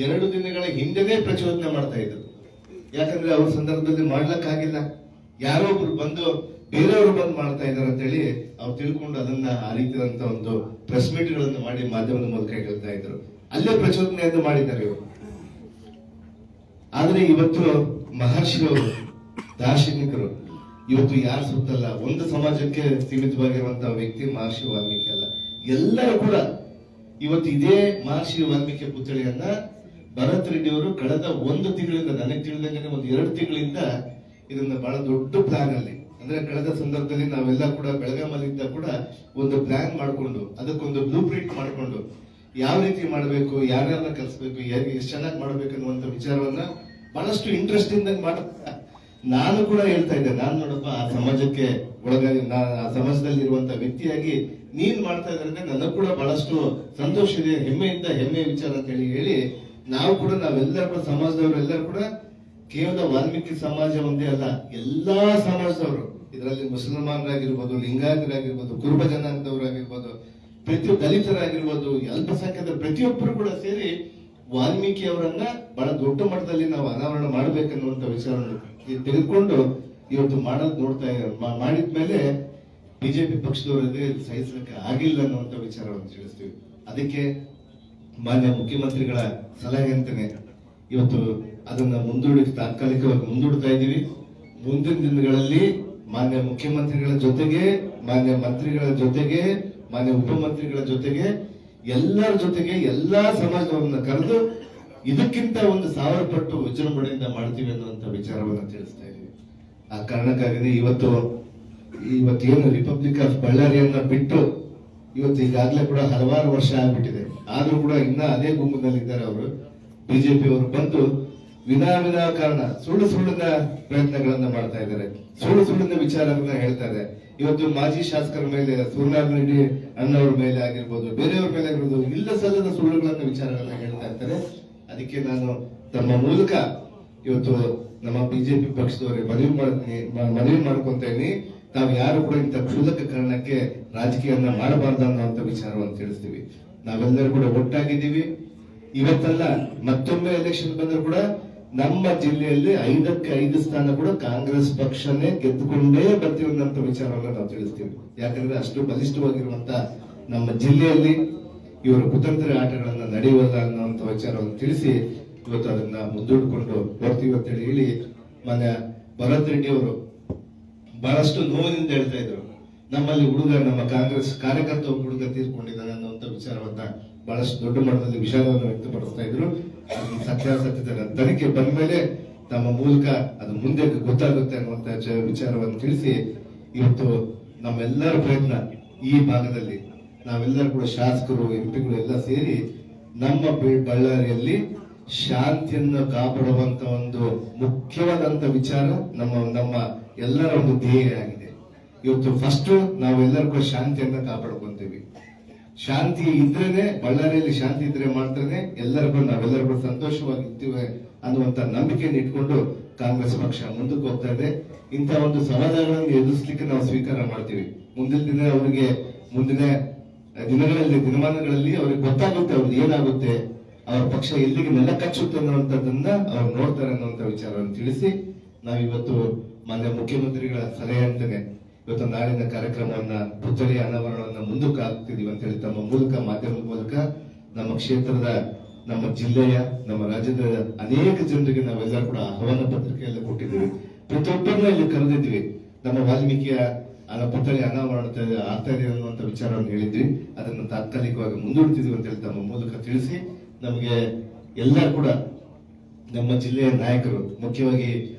2 ದಿನಗಳ ಹಿಂದೆನೇ ಪ್ರಚೋದನೆ ಮಾಡ್ತಾ ಇದ್ರು. ಯಾಕಂದ್ರೆ ಅವ್ರ ಸಂದರ್ಭದಲ್ಲಿ ಮಾಡ್ಲಕ್ಕಾಗಿಲ್ಲ, ಯಾರೋ ಒಬ್ರು ಬಂದು ಬೇರೆಯವರು ಬಂದು ಮಾಡ್ತಾ ಇದಾರೆ ಅಂತೇಳಿ ಅವ್ರು ತಿಳ್ಕೊಂಡು ಅದನ್ನ ಆ ರೀತಿಯಾದಂತ ಒಂದು ಪ್ರೆಸ್ ಮೀಟ್ ಗಳನ್ನು ಮಾಡಿ ಮಾಧ್ಯಮದ ಮೂಲಕ ಹೇಳ್ತಾ ಇದ್ರು. ಅಲ್ಲೇ ಪ್ರಚೋದನೆಯನ್ನು ಮಾಡಿದ್ದಾರೆ ಇವರು. ಆದ್ರೆ ಇವತ್ತು ಮಹರ್ಷಿಯವರು ದಾರ್ಶನಿಕರು ಇವತ್ತು ಯಾರು ಸುತ್ತಲ್ಲ, ಒಂದು ಸಮಾಜಕ್ಕೆ ಸೀಮಿತವಾಗಿರುವಂತಹ ವ್ಯಕ್ತಿ ಮಹರ್ಷಿ ವಾಲ್ಮೀಕಿ ಅಲ್ಲ, ಎಲ್ಲರೂ ಕೂಡ ಇವತ್ತು ಇದೇ ಮಹರ್ಷಿ ವಾಲ್ಮೀಕಿ ಪುತ್ಥಳಿಯನ್ನ ಭರತ್ ರೆಡ್ಡಿ ಅವರು ಕಳೆದ 1 ತಿಂಗಳಿಂದ, ನನಗೆ ತಿಳಿದಂಗೆ 2 ತಿಂಗಳಿಂದ ಇದನ್ನ ಬಹಳ ದೊಡ್ಡ ಪ್ಲಾನ್ ಅಲ್ಲಿ, ಅಂದ್ರೆ ಕಳೆದ ಸಂದರ್ಭದಲ್ಲಿ ನಾವೆಲ್ಲ ಕೂಡ ಬೆಳಗಾಮಲ್ಲಿದ್ದ ಕೂಡ ಒಂದು ಪ್ಲಾನ್ ಮಾಡಿಕೊಂಡು ಅದಕ್ಕೊಂದು ಬ್ಲೂ ಪ್ರಿಂಟ್ ಮಾಡಿಕೊಂಡು ಯಾವ ರೀತಿ ಮಾಡಬೇಕು, ಯಾರ್ಯಾರನ್ನ ಕಲಿಸ್ಬೇಕು, ಎಷ್ಟು ಚೆನ್ನಾಗಿ ಮಾಡ್ಬೇಕು ಅನ್ನುವಂತ ವಿಚಾರವನ್ನ ಬಹಳಷ್ಟು ಇಂಟ್ರೆಸ್ಟ್ ಇಂದ ಮಾಡ್ತಾ ನಾನು ಕೂಡ ಹೇಳ್ತಾ ಇದ್ದೆ, ನಾನು ನೋಡಪ್ಪ ಆ ಸಮಾಜಕ್ಕೆ ಒಳಗಾಗಿ ಆ ಸಮಾಜದಲ್ಲಿ ಇರುವಂತ ವ್ಯಕ್ತಿಯಾಗಿ ನೀನ್ ಮಾಡ್ತಾ ಇದ್ರೆ ನನಗೂ ಕೂಡ ಬಹಳಷ್ಟು ಸಂತೋಷ ಇದೆ, ಹೆಮ್ಮೆ ವಿಚಾರ ಅಂತ ಹೇಳಿ ನಾವೆಲ್ಲರೂ ಕೂಡ ಸಮಾಜದವರೆಲ್ಲರೂ ಕೂಡ ಕೇವಲ ವಾಲ್ಮೀಕಿ ಸಮಾಜ ಒಂದೇ ಅಲ್ಲ, ಎಲ್ಲಾ ಸಮಾಜದವರು, ಇದರಲ್ಲಿ ಮುಸಲ್ಮಾನರಾಗಿರ್ಬೋದು, ಲಿಂಗಾಯತರಾಗಿರ್ಬೋದು, ಕುರುಬ ಜನಾಂಗದವರಾಗಿರ್ಬೋದು, ದಲಿತರಾಗಿರ್ಬೋದು, ಅಲ್ಪಸಂಖ್ಯಾತರ ಪ್ರತಿಯೊಬ್ಬರು ಕೂಡ ಸೇರಿ ವಾಲ್ಮೀಕಿ ಅವರನ್ನ ಬಹಳ ದೊಡ್ಡ ಮಟ್ಟದಲ್ಲಿ ನಾವು ಅನಾವರಣ ಮಾಡ್ಬೇಕನ್ನುವಂತ ವಿಚಾರವನ್ನು ತೆಗೆದುಕೊಂಡು ಇವತ್ತು ಮಾಡಿದ್ಮೇಲೆ ಬಿಜೆಪಿ ಪಕ್ಷದವರಿಗೆ ಸಹಿಸಲಿಕ್ಕೆ ಆಗಿಲ್ಲ ಅನ್ನುವಂತ ವಿಚಾರವನ್ನು ತಿಳಿಸ್ತೀವಿ. ಅದಕ್ಕೆ ಮಾನ್ಯ ಮುಖ್ಯಮಂತ್ರಿಗಳ ಸಲಹೆ ಅಂತಾನೆ ಇವತ್ತು ಅದನ್ನ ತಾತ್ಕಾಲಿಕವಾಗಿ ಮುಂದೂಡ್ತಾ ಇದ್ದೀವಿ. ಮುಂದಿನ ದಿನಗಳಲ್ಲಿ ಮಾನ್ಯ ಮುಖ್ಯಮಂತ್ರಿಗಳ ಜೊತೆಗೆ, ಮಾನ್ಯ ಮಂತ್ರಿಗಳ ಜೊತೆಗೆ, ಮಾನ್ಯ ಉಪಮಂತ್ರಿಗಳ ಜೊತೆಗೆ, ಎಲ್ಲರ ಜೊತೆಗೆ ಎಲ್ಲಾ ಸಮಾಜವನ್ನ ಕರೆದು ಇದಕ್ಕಿಂತ 1000 ಪಟ್ಟು ವಿಜೃಂಭಣೆಯಿಂದ ಮಾಡ್ತೀವಿ ಅನ್ನುವಂತ ವಿಚಾರವನ್ನು ತಿಳಿಸ್ತಾ ಇದ್ದೀವಿ. ಆ ಕಾರಣಕ್ಕಾಗಿ ಇವತ್ತೇನು ರಿಪಬ್ಲಿಕ್ ಆಫ್ ಬಳ್ಳಾರಿಯನ್ನ ಬಿಟ್ಟು ಇವತ್ತು ಈಗಾಗಲೇ ಕೂಡ ಹಲವಾರು ವರ್ಷ ಆಗ್ಬಿಟ್ಟಿದೆ. ಆದ್ರೂ ಕೂಡ ಇನ್ನ ಅದೇ ಗುಂಪಿನಲ್ಲಿದ್ದಾರೆ ಅವರು. ಬಿಜೆಪಿ ಅವರು ಬಂದು ವಿನಾಕಾರಣ ಸುಳ್ಳಿನ ಪ್ರಯತ್ನಗಳನ್ನ ಮಾಡ್ತಾ ಇದ್ದಾರೆ, ಸುಳ್ಳಿನ ವಿಚಾರಗಳನ್ನ ಹೇಳ್ತಾರೆ. ಇವತ್ತು ಮಾಜಿ ಶಾಸಕರ ಮೇಲೆ, ಸೂರ್ಯನಾರಾಯಣ ರೆಡ್ಡಿ ಅಣ್ಣವ್ರ ಮೇಲೆ ಆಗಿರ್ಬೋದು, ಬೇರೆಯವ್ರ ಮೇಲೆ ಆಗಿರ್ಬೋದು, ಇಲ್ಲ ಸಲ್ಲದ ಸುಳ್ಳುಗಳನ್ನ ವಿಚಾರಗಳನ್ನ ಹೇಳ್ತಾ ಇರ್ತಾರೆ. ಅದಕ್ಕೆ ನಾನು ತಮ್ಮ ಮೂಲಕ ಇವತ್ತು ನಮ್ಮ ಬಿಜೆಪಿ ಪಕ್ಷದವರಿಗೆ ಮನವಿ ಮಾಡ್ಕೊಂತ ಇದೀನಿ, ತಾವು ಯಾರು ಕೂಡ ಇಂಥ ಕ್ಷುಲ್ಲಕ ಕಾರಣಕ್ಕೆ ರಾಜಕೀಯವನ್ನ ಮಾಡಬಾರ್ದು ಅನ್ನುವಂತ ವಿಚಾರವನ್ನು ತಿಳಿಸ್ತೀವಿ. ನಾವೆಲ್ಲರೂ ಕೂಡ ಒಟ್ಟಾಗಿದ್ದೀವಿ. ಇವತ್ತಲ್ಲ ಮತ್ತೊಮ್ಮೆ ಎಲೆಕ್ಷನ್ ಬಂದ್ರು ಕೂಡ ನಮ್ಮ ಜಿಲ್ಲೆಯಲ್ಲಿ 5ಕ್ಕೆ 5 ಸ್ಥಾನ ಕೂಡ ಕಾಂಗ್ರೆಸ್ ಪಕ್ಷನೇ ಗೆದ್ದುಕೊಂಡೇ ಬರ್ತೀವಿ ಅನ್ನೋ ವಿಚಾರವನ್ನು ನಾವು ತಿಳಿಸ್ತೀವಿ. ಯಾಕಂದ್ರೆ ಅಷ್ಟು ಬಲಿಷ್ಠವಾಗಿರುವಂತ ನಮ್ಮ ಜಿಲ್ಲೆಯಲ್ಲಿ ಇವರ ಕುತಂತ್ರ ಆಟಗಳನ್ನ ನಡೆಯುವಲ್ಲ ಅನ್ನುವಂತ ವಿಚಾರವನ್ನು ತಿಳಿಸಿ ಇವತ್ತು ಅದನ್ನ ಮುಂದೂಡಿಕೊಂಡು ಬರ್ತೀವಿ ಅಂತ ಹೇಳಿ ಮೊನ್ನೆ ಭರತ್ ರೆಡ್ಡಿ ಅವರು ಬಹಳಷ್ಟು ನೋವಿನಿಂದ ಹೇಳ್ತಾ ಇದ್ರು, ನಮ್ಮಲ್ಲಿ ಹುಡುಗ, ನಮ್ಮ ಕಾಂಗ್ರೆಸ್ ಕಾರ್ಯಕರ್ತ ಹುಡುಗ ತೀರ್ಕೊಂಡಿದ್ದಾನೆ ಅನ್ನುವಂತ ವಿಚಾರವನ್ನ ಬಹಳಷ್ಟು ದೊಡ್ಡ ಮಟ್ಟದಲ್ಲಿ ವಿಷಾದವನ್ನು ವ್ಯಕ್ತಪಡಿಸ್ತಾ ಇದ್ರು. ಅದನ್ನ ಸತ್ಯಾಸತ್ಯತೆ ತನಿಖೆ ಬಂದ ಮೇಲೆ ತಮ್ಮ ಮೂಲಕ ಅದು ಮುಂದೆ ಗೊತ್ತಾಗುತ್ತೆ ಅನ್ನುವಂತ ವಿಚಾರವನ್ನು ತಿಳಿಸಿ ಇವತ್ತು ನಮ್ಮೆಲ್ಲರ ಪ್ರಯತ್ನ ಈ ಭಾಗದಲ್ಲಿ ನಾವೆಲ್ಲರೂ ಕೂಡ ಶಾಸಕರು, ಎಂಪಿಗಳು ಎಲ್ಲ ಸೇರಿ ನಮ್ಮ ಬಳ್ಳಾರಿಯಲ್ಲಿ ಶಾಂತಿಯನ್ನು ಕಾಪಾಡುವಂತ ಒಂದು ಮುಖ್ಯವಾದಂತ ವಿಚಾರ ನಮ್ಮ ಎಲ್ಲರ ಒಂದು ಧ್ಯೇಯ ಆಗಿದೆ. ಇವತ್ತು ಫಸ್ಟ್ ನಾವೆಲ್ಲರೂ ಕೂಡ ಶಾಂತಿಯನ್ನ ಕಾಪಾಡ್ಕೊಂತೀವಿ. ಶಾಂತಿ ಇದ್ರೇನೆ, ಬಳ್ಳಾರಿಯಲ್ಲಿ ಶಾಂತಿ ಇದ್ರೆ ಮಾತ್ರನೇ ನಾವೆಲ್ಲರೂ ಕೂಡ ಸಂತೋಷವಾಗಿರ್ತೀವಿ ಅನ್ನುವಂತ ನಂಬಿಕೆಯನ್ನು ಇಟ್ಕೊಂಡು ಕಾಂಗ್ರೆಸ್ ಪಕ್ಷ ಮುಂದಕ್ಕೆ ಹೋಗ್ತಾ ಇದೆ. ಇಂಥ ಒಂದು ಸಮಾಧಾನಗಳನ್ನು ಎದುರಿಸಲಿಕ್ಕೆ ನಾವು ಸ್ವೀಕಾರ ಮಾಡ್ತೀವಿ. ಮುಂದಿನ ದಿನಮಾನಗಳಲ್ಲಿ ಅವ್ರಿಗೆ ಗೊತ್ತಾಗುತ್ತೆ ಅವ್ರಿಗೆ ಏನಾಗುತ್ತೆ, ಅವ್ರ ಪಕ್ಷ ಎಲ್ಲಿಗೆ ನೆಲ ಕಚ್ಚುತ್ತೆ ಅನ್ನುವಂಥದ್ದನ್ನ ಅವ್ರು ನೋಡ್ತಾರೆ ಅನ್ನುವಂಥ ವಿಚಾರವನ್ನು ತಿಳಿಸಿ ನಾವಿವತ್ತು ಮಾನ್ಯ ಮುಖ್ಯಮಂತ್ರಿಗಳ ಸಲಹೆ ಅಂತಾನೆ ಇವತ್ತು ನಾಳಿನ ಕಾರ್ಯಕ್ರಮವನ್ನ ಪುತ್ಥಳಿಯ ಅನಾವರಣವನ್ನ ಮುಂದಕ್ಕೆ ಹಾಕ್ತಿದೀವಿ ಅಂತ ಹೇಳಿ ತಮ್ಮ ಮೂಲಕ, ಮಾಧ್ಯಮದ ಮೂಲಕ ನಮ್ಮ ಕ್ಷೇತ್ರದ, ನಮ್ಮ ಜಿಲ್ಲೆಯ, ನಮ್ಮ ರಾಜ್ಯದ ಅನೇಕ ಜನರಿಗೆ ನಾವೆಲ್ಲರೂ ಕೂಡ ಆಹ್ವಾನ ಪತ್ರಿಕೆಯಲ್ಲಿ ಕೊಟ್ಟಿದ್ದೀವಿ. ಪ್ರತಿಯೊಬ್ಬರನ್ನ ಇಲ್ಲಿ ಕರೆದಿದ್ವಿ. ನಮ್ಮ ವಾಲ್ಮೀಕಿಯ ಪುತ್ಥಳಿ ಅನಾವರಣ ಆಗ್ತಾ ಇದೆ ಅನ್ನುವಂಥ ವಿಚಾರವನ್ನು ಹೇಳಿದ್ವಿ. ಅದನ್ನು ತಾತ್ಕಾಲಿಕವಾಗಿ ಮುಂದೂಡ್ತಿದ್ವಿ ಅಂತ ಹೇಳಿ ತಮ್ಮ ಮೂಲಕ ತಿಳಿಸಿ ನಮಗೆ ಎಲ್ಲ ಕೂಡ ನಮ್ಮ ಜಿಲ್ಲೆಯ ನಾಯಕರು, ಮುಖ್ಯವಾಗಿ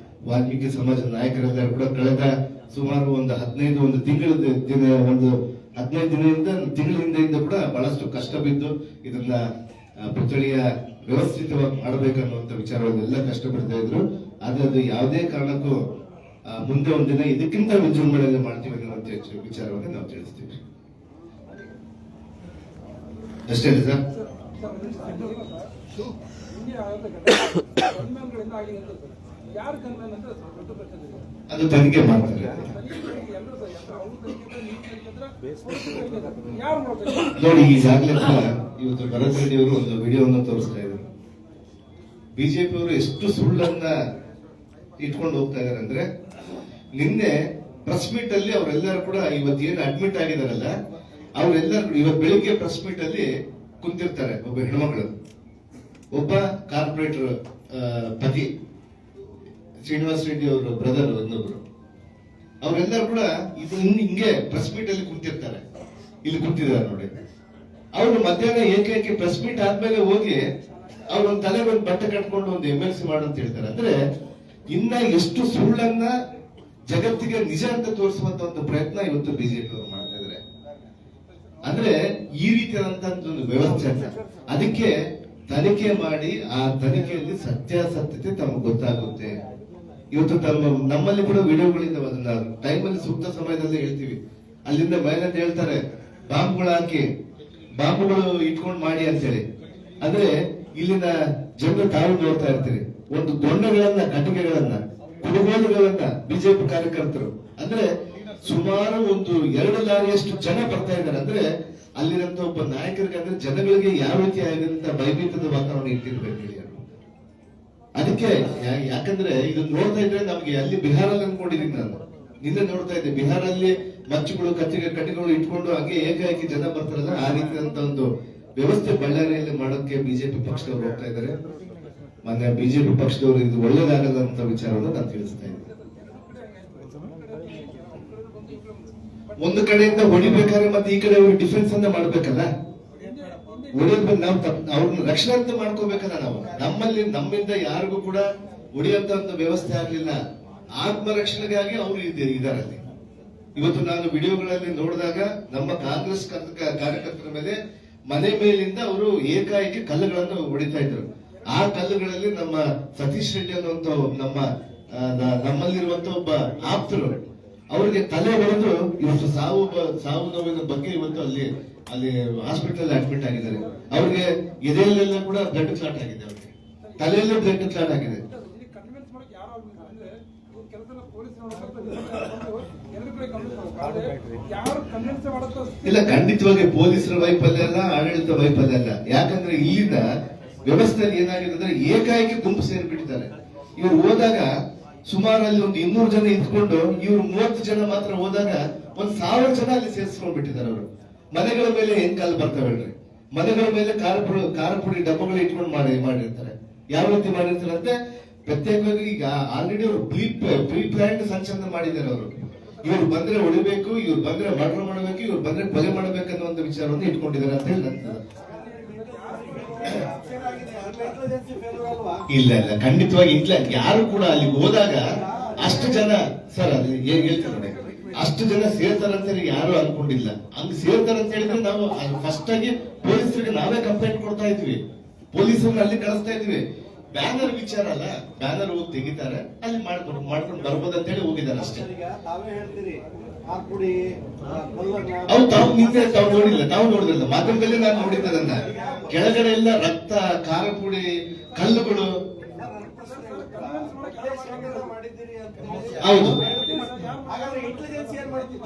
ವಾಲ್ಮೀಕಿ ಸಮಾಜದ ನಾಯಕರೆಲ್ಲರೂ ಕೂಡ ಕಳೆದ ಸುಮಾರು ಒಂದು 15 ತಿಂಗಳಿಂದ ಕೂಡ ಬಹಳಷ್ಟು ಕಷ್ಟ ಬಿದ್ದು ಇದನ್ನ ಪುತ್ಥಳಿಯ ವ್ಯವಸ್ಥಿತವಾಗಿ ಮಾಡಬೇಕನ್ನುವಂತ ವಿಚಾರವನ್ನೆಲ್ಲ ಕಷ್ಟಪಡ್ತಾ ಇದ್ರು. ಆದ್ರೆ ಅದು ಯಾವುದೇ ಕಾರಣಕ್ಕೂ ಮುಂದೆ ಒಂದಿನ ಇದಕ್ಕಿಂತ ವಿಜೃಂಭಣೆಯಲ್ಲಿ ಮಾಡ್ತೀವಿ ಅನ್ನುವಂತ ವಿಚಾರವನ್ನು ನಾವು ತಿಳಿಸ್ತೀವಿ. ಅಷ್ಟೇ ಸರ್. ಅದು ತನಿಖೆ ಮಾಡ್ತಾರೆ. ನೋಡಿ, ಈಗಾಗಲೇ ಇವತ್ತು ಭರತ್ ರೆಡ್ಡಿ ಅವರು ಒಂದು ವಿಡಿಯೋವನ್ನು ತೋರಿಸ್ತಾ ಇದ್ರು. ಬಿಜೆಪಿ ಅವರು ಎಷ್ಟು ಸುಳ್ಳನ್ನ ಇಟ್ಕೊಂಡು ಹೋಗ್ತಾ ಇದಾರೆ ಅಂದ್ರೆ, ನಿನ್ನೆ ಪ್ರೆಸ್ ಮೀಟ್ ಅಲ್ಲಿ ಅವರೆಲ್ಲರೂ ಕೂಡ ಇವತ್ತೇನು ಅಡ್ಮಿಟ್ ಆಗಿದಾರಲ್ಲ, ಅವರೆಲ್ಲರೂ ಇವತ್ತು ಬೆಳಿಗ್ಗೆ ಪ್ರೆಸ್ ಮೀಟ್ ಅಲ್ಲಿ ಕುಂತಿರ್ತಾರೆ. ಒಬ್ಬ ಹೆಣ್ಮಗಳು, ಒಬ್ಬ ಕಾರ್ಪೊರೇಟರ್ ಪತಿ ಶ್ರೀನಿವಾಸ್ ರೆಡ್ಡಿ ಅವರು ಬ್ರದರ್ ಇನ್ನೊಬ್ರು, ಅವರೆಲ್ಲರೂ ಕೂಡ ಇದು ಹಿಂಗೆ ಪ್ರೆಸ್ ಮೀಟ್ ಅಲ್ಲಿ ಕುಂತಿರ್ತಾರೆ. ಇಲ್ಲಿ ಕುಂತಿದ್ದಾರೆ ನೋಡಿ. ಅವರು ಮಧ್ಯಾಹ್ನ ಏಕೈಕಿ ಪ್ರೆಸ್ ಮೀಟ್ ಆದ್ಮೇಲೆ ಹೋಗಿ ಅವ್ರ ಒಂದು ತಲೆಗೆ ಒಂದು ಬಟ್ಟೆ ಕಟ್ಕೊಂಡು ಒಂದು MLC ಮಾಡಂತ ಹೇಳ್ತಾರೆ. ಅಂದ್ರೆ ಇನ್ನ ಎಷ್ಟು ಸುಳ್ಳನ್ನ ಜಗತ್ತಿಗೆ ನಿಜ ಅಂತ ತೋರಿಸುವಂತ ಒಂದು ಪ್ರಯತ್ನ ಇವತ್ತು ಬಿಜೆಪಿ ಅವರು ಮಾಡ್ತಾ ಇದ್ದಾರೆ. ಅಂದ್ರೆ ಈ ರೀತಿಯಾದಂತಹ ಒಂದು ವ್ಯವಸ್ಥೆ, ಅದಕ್ಕೆ ತನಿಖೆ ಮಾಡಿ ಆ ತನಿಖೆಯಲ್ಲಿ ಸತ್ಯಾಸತ್ಯತೆ ತಮಗೆ ಗೊತ್ತಾಗುತ್ತೆ. ಇವತ್ತು ನಮ್ಮಲ್ಲಿ ಕೂಡ ವಿಡಿಯೋಗಳಿದ್ದಾವೆ. ಅದನ್ನ ಟೈಮಲ್ಲಿ ಸೂಕ್ತ ಸಮಯದಲ್ಲಿ ಹೇಳ್ತೀವಿ. ಅಲ್ಲಿಂದ ಮೇಲೆ ಹೇಳ್ತಾರೆ ಬಾಂಬುಗಳು ಇಟ್ಕೊಂಡು ಮಾಡಿ ಅಂತ ಹೇಳಿ. ಅಂದ್ರೆ ಇಲ್ಲಿನ ಜನರು ತಾವು ನೋಡ್ತಾ ಇರ್ತೀರಿ, ಒಂದು ಗೊಂಡೆಗಳನ್ನ, ಕಟ್ಟಿಗೆಗಳನ್ನ, ಕುಡುಗೋಲುಗಳನ್ನ ಬಿಜೆಪಿ ಕಾರ್ಯಕರ್ತರು ಅಂದ್ರೆ ಸುಮಾರು ಒಂದು 2 ಲಾರಿಯಷ್ಟು ಜನ ಬರ್ತಾ ಇದ್ದಾರೆ. ಅಂದ್ರೆ ಅಲ್ಲಿರಂತ ಒಬ್ಬ ನಾಯಕರಿಗೆ ಅಂದ್ರೆ ಜನಗಳಿಗೆ ಯಾವ ರೀತಿ ಆಗಿರಂತ ಭಯಭೀತದ ವಾತಾವರಣ ಇಟ್ಟಿರ್ಬೇಕು. ಅದಕ್ಕೆ ಯಾಕಂದ್ರೆ ಇದನ್ನ ನೋಡ್ತಾ ಇದ್ರೆ ನಮ್ಗೆ ಅಲ್ಲಿ ಬಿಹಾರಲ್ಲಿ ಅನ್ಕೊಂಡಿದ್ದೀನಿ ನಾನು. ನಿನ್ನೆ ನೋಡ್ತಾ ಇದ್ದೆ ಬಿಹಾರಲ್ಲಿ ಮಚ್ಚುಗಳು, ಕಟ್ಟಿಗೆಗಳು ಇಟ್ಕೊಂಡು ಹಾಗೆ ಏಕಾಏಕಿ ಜನ ಬರ್ತಾರಲ್ಲ, ಆ ರೀತಿಯಾದಂತ ಒಂದು ವ್ಯವಸ್ಥೆ ಬಳ್ಳಾರಿಯಲ್ಲಿ ಮಾಡೋಕೆ ಬಿಜೆಪಿ ಪಕ್ಷದವರು ಹೋಗ್ತಾ ಇದ್ದಾರೆ. ಮೊನ್ನೆ ಬಿಜೆಪಿ ಪಕ್ಷದವರು ಇದು ಒಳ್ಳೇದಾಗದಂತ ವಿಚಾರವನ್ನು ನಾನು ತಿಳಿಸ್ತಾ ಇದ್ದೀನಿ. ಒಂದು ಕಡೆಯಿಂದ ಹೊಡಿಬೇಕಾದ್ರೆ ಮತ್ತೆ ಈ ಕಡೆ ಅವರು ಡಿಫೆನ್ಸ್ ಅನ್ನ ಮಾಡ್ಬೇಕಲ್ಲ, ಹೊಡಿಯೋದ್ಮೇಲೆ ನಾವು ಅವ್ರನ್ನ ರಕ್ಷಣೆ ಅಂತ ಮಾಡ್ಕೋಬೇಕಲ್ಲ. ನಾವು ನಮ್ಮಿಂದ ಯಾರಿಗೂ ಕೂಡ ಹೊಡಿಯಂತ ಒಂದು ವ್ಯವಸ್ಥೆ ಆಗ್ಲಿಲ್ಲ. ಆತ್ಮರಕ್ಷಣೆಗಾಗಿ ಅವರು ಇದಾರಲ್ಲಿ. ಇವತ್ತು ನಾನು ವಿಡಿಯೋಗಳಲ್ಲಿ ನೋಡಿದಾಗ ನಮ್ಮ ಕಾಂಗ್ರೆಸ್ ಕಾರ್ಯಕರ್ತರ ಮೇಲೆ ಮನೆ ಮೇಲಿಂದ ಅವರು ಏಕಾಏಕಿ ಕಲ್ಲುಗಳನ್ನು ಹೊಡಿತಾ ಇದ್ರು. ಆ ಕಲ್ಲುಗಳಲ್ಲಿ ನಮ್ಮ ಸತೀಶ್ ರೆಡ್ಡಿ ಅನ್ನುವಂತ ನಮ್ಮಲ್ಲಿರುವಂತ ಒಬ್ಬ ಆಪ್ತರು ಅವರಿಗೆ ತಲೆ ಹೊಡೆದು ಇವತ್ತು ಸಾವು ನೋವಿನ ಬಗ್ಗೆ ಇವತ್ತು ಅಲ್ಲಿ ಹಾಸ್ಪಿಟಲ್ ಅಡ್ಮಿಟ್ ಆಗಿದ್ದಾರೆ. ಅವ್ರಿಗೆ ಎದೆಯಲ್ಲೆಲ್ಲ ಕೂಡ ಬ್ಲಡ್ ಕ್ಲಾಟ್ ಆಗಿದೆ, ಅವ್ರಿಗೆ ತಲೆಯಲ್ಲೇ ಬ್ಲಡ್ ಕ್ಲಾಟ್ ಆಗಿದೆ. ಇಲ್ಲ, ಖಂಡಿತವಾಗಿ ಪೊಲೀಸರ ವೈಫಲ್ಯ ಅಲ್ಲ, ಆಡಳಿತ ವೈಫಲ್ಯ ಅಲ್ಲ. ಯಾಕಂದ್ರೆ ಇಲ್ಲಿಂದ ವ್ಯವಸ್ಥೆಯಲ್ಲಿ ಏನಾಗಿದೆ ಅಂದ್ರೆ ಏಕಾಏಕಿ ಗುಂಪು ಸೇರಿಬಿಟ್ಟಿದ್ದಾರೆ. ಇವ್ರು ಹೋದಾಗ ಸುಮಾರು ಅಲ್ಲಿ ಒಂದು 200 ಜನ ಇದ್ಕೊಂಡು ಇವ್ರು 30 ಜನ ಮಾತ್ರ ಹೋದಾಗ 1000 ಜನ ಅಲ್ಲಿ ಸೇರಿಸ್ಕೊಂಡ್ಬಿಟ್ಟಿದ್ದಾರೆ. ಅವರು ಮನೆಗಳ ಮೇಲೆ ಹೆಂಗ್ ಕಾಲು ಬರ್ತವೆ, ಮನೆಗಳ ಮೇಲೆ ಖಾರ ಪುಡಿ ಡಬ್ಬಗಳು ಇಟ್ಕೊಂಡು ಮಾಡಿರ್ತಾರೆ. ಯಾವ ರೀತಿ ಮಾಡಿರ್ತಾರೆ ಅಂದ್ರೆ ಪ್ರತ್ಯೇಕವಾಗಿ ಈಗ ಆಲ್ರೆಡಿ ಅವರು ಪ್ರೀ ಪ್ಲಾನ್ಡ್ ಸಂಚಲನ ಮಾಡಿದ್ದಾರೆ. ಅವರು ಇವ್ರು ಬಂದ್ರೆ ಹೊಡಿಬೇಕು, ಇವ್ರು ಬಂದ್ರೆ ಮರ್ಡರ್ ಮಾಡಬೇಕು, ಇವ್ರು ಬಂದ್ರೆ ಕೊಲೆ ಮಾಡಬೇಕನ್ನೋ ಒಂದು ವಿಚಾರವನ್ನು ಇಟ್ಕೊಂಡಿದ್ದಾರೆ ಅಂತ ಹೇಳಿ ನನ್ನ ಇಲ್ಲ ಇಲ್ಲ ಖಂಡಿತವಾಗಿ ಇಲ್ಲ. ಯಾರು ಕೂಡ ಅಲ್ಲಿ ಹೋದಾಗ ಅಷ್ಟು ಜನ ಸರ್ ಅದು ಹೇಳ್ತಾರೆ ಅಷ್ಟು ಜನ ಸೇರ್ತಾರಂತ ಯಾರು ಅನ್ಕೊಂಡಿಲ್ಲ. ಹಂಗ್ ಸೇರ್ತಾರಂತ ಹೇಳಿದ್ರೆ ನಾವು ಫಸ್ಟ್ ಆಗಿ ಪೊಲೀಸರಿಗೆ ನಾವೇ ಕಂಪ್ಲೇಂಟ್ ಕೊಡ್ತಾ ಇದ್ವಿ, ಪೊಲೀಸರನ್ನ ಅಲ್ಲಿ ಕಳಿಸ್ತಾ ಇದ್ವಿ. ಬ್ಯಾನರ್ ವಿಚಾರ ಅಲ್ಲ, ಬ್ಯಾನರ್ ಹೋಗಿ ತೆಗಿತಾರೆ, ಅಲ್ಲಿ ಮಾಡ್ಕೊಂಡು ಬರ್ಬೋದು ಅಂತ ಹೇಳಿ ಹೋಗಿದ್ದಾರೆ ಅಷ್ಟೇ. ಅವ್ರು ತಾವು ನಿಂತೆ ತಾವು ನೋಡಿಲ್ಲ, ನಾವು ನೋಡಿದ್ರಲ್ಲ ಮಾಧ್ಯಮದಲ್ಲಿ ನಾನು ನೋಡಿದ್ದನ್ನ ಕೆಳಗಡೆ ಎಲ್ಲ ರಕ್ತ, ಖಾರ ಪುಡಿ, ಕಲ್ಲುಗಳು. ಹೌದು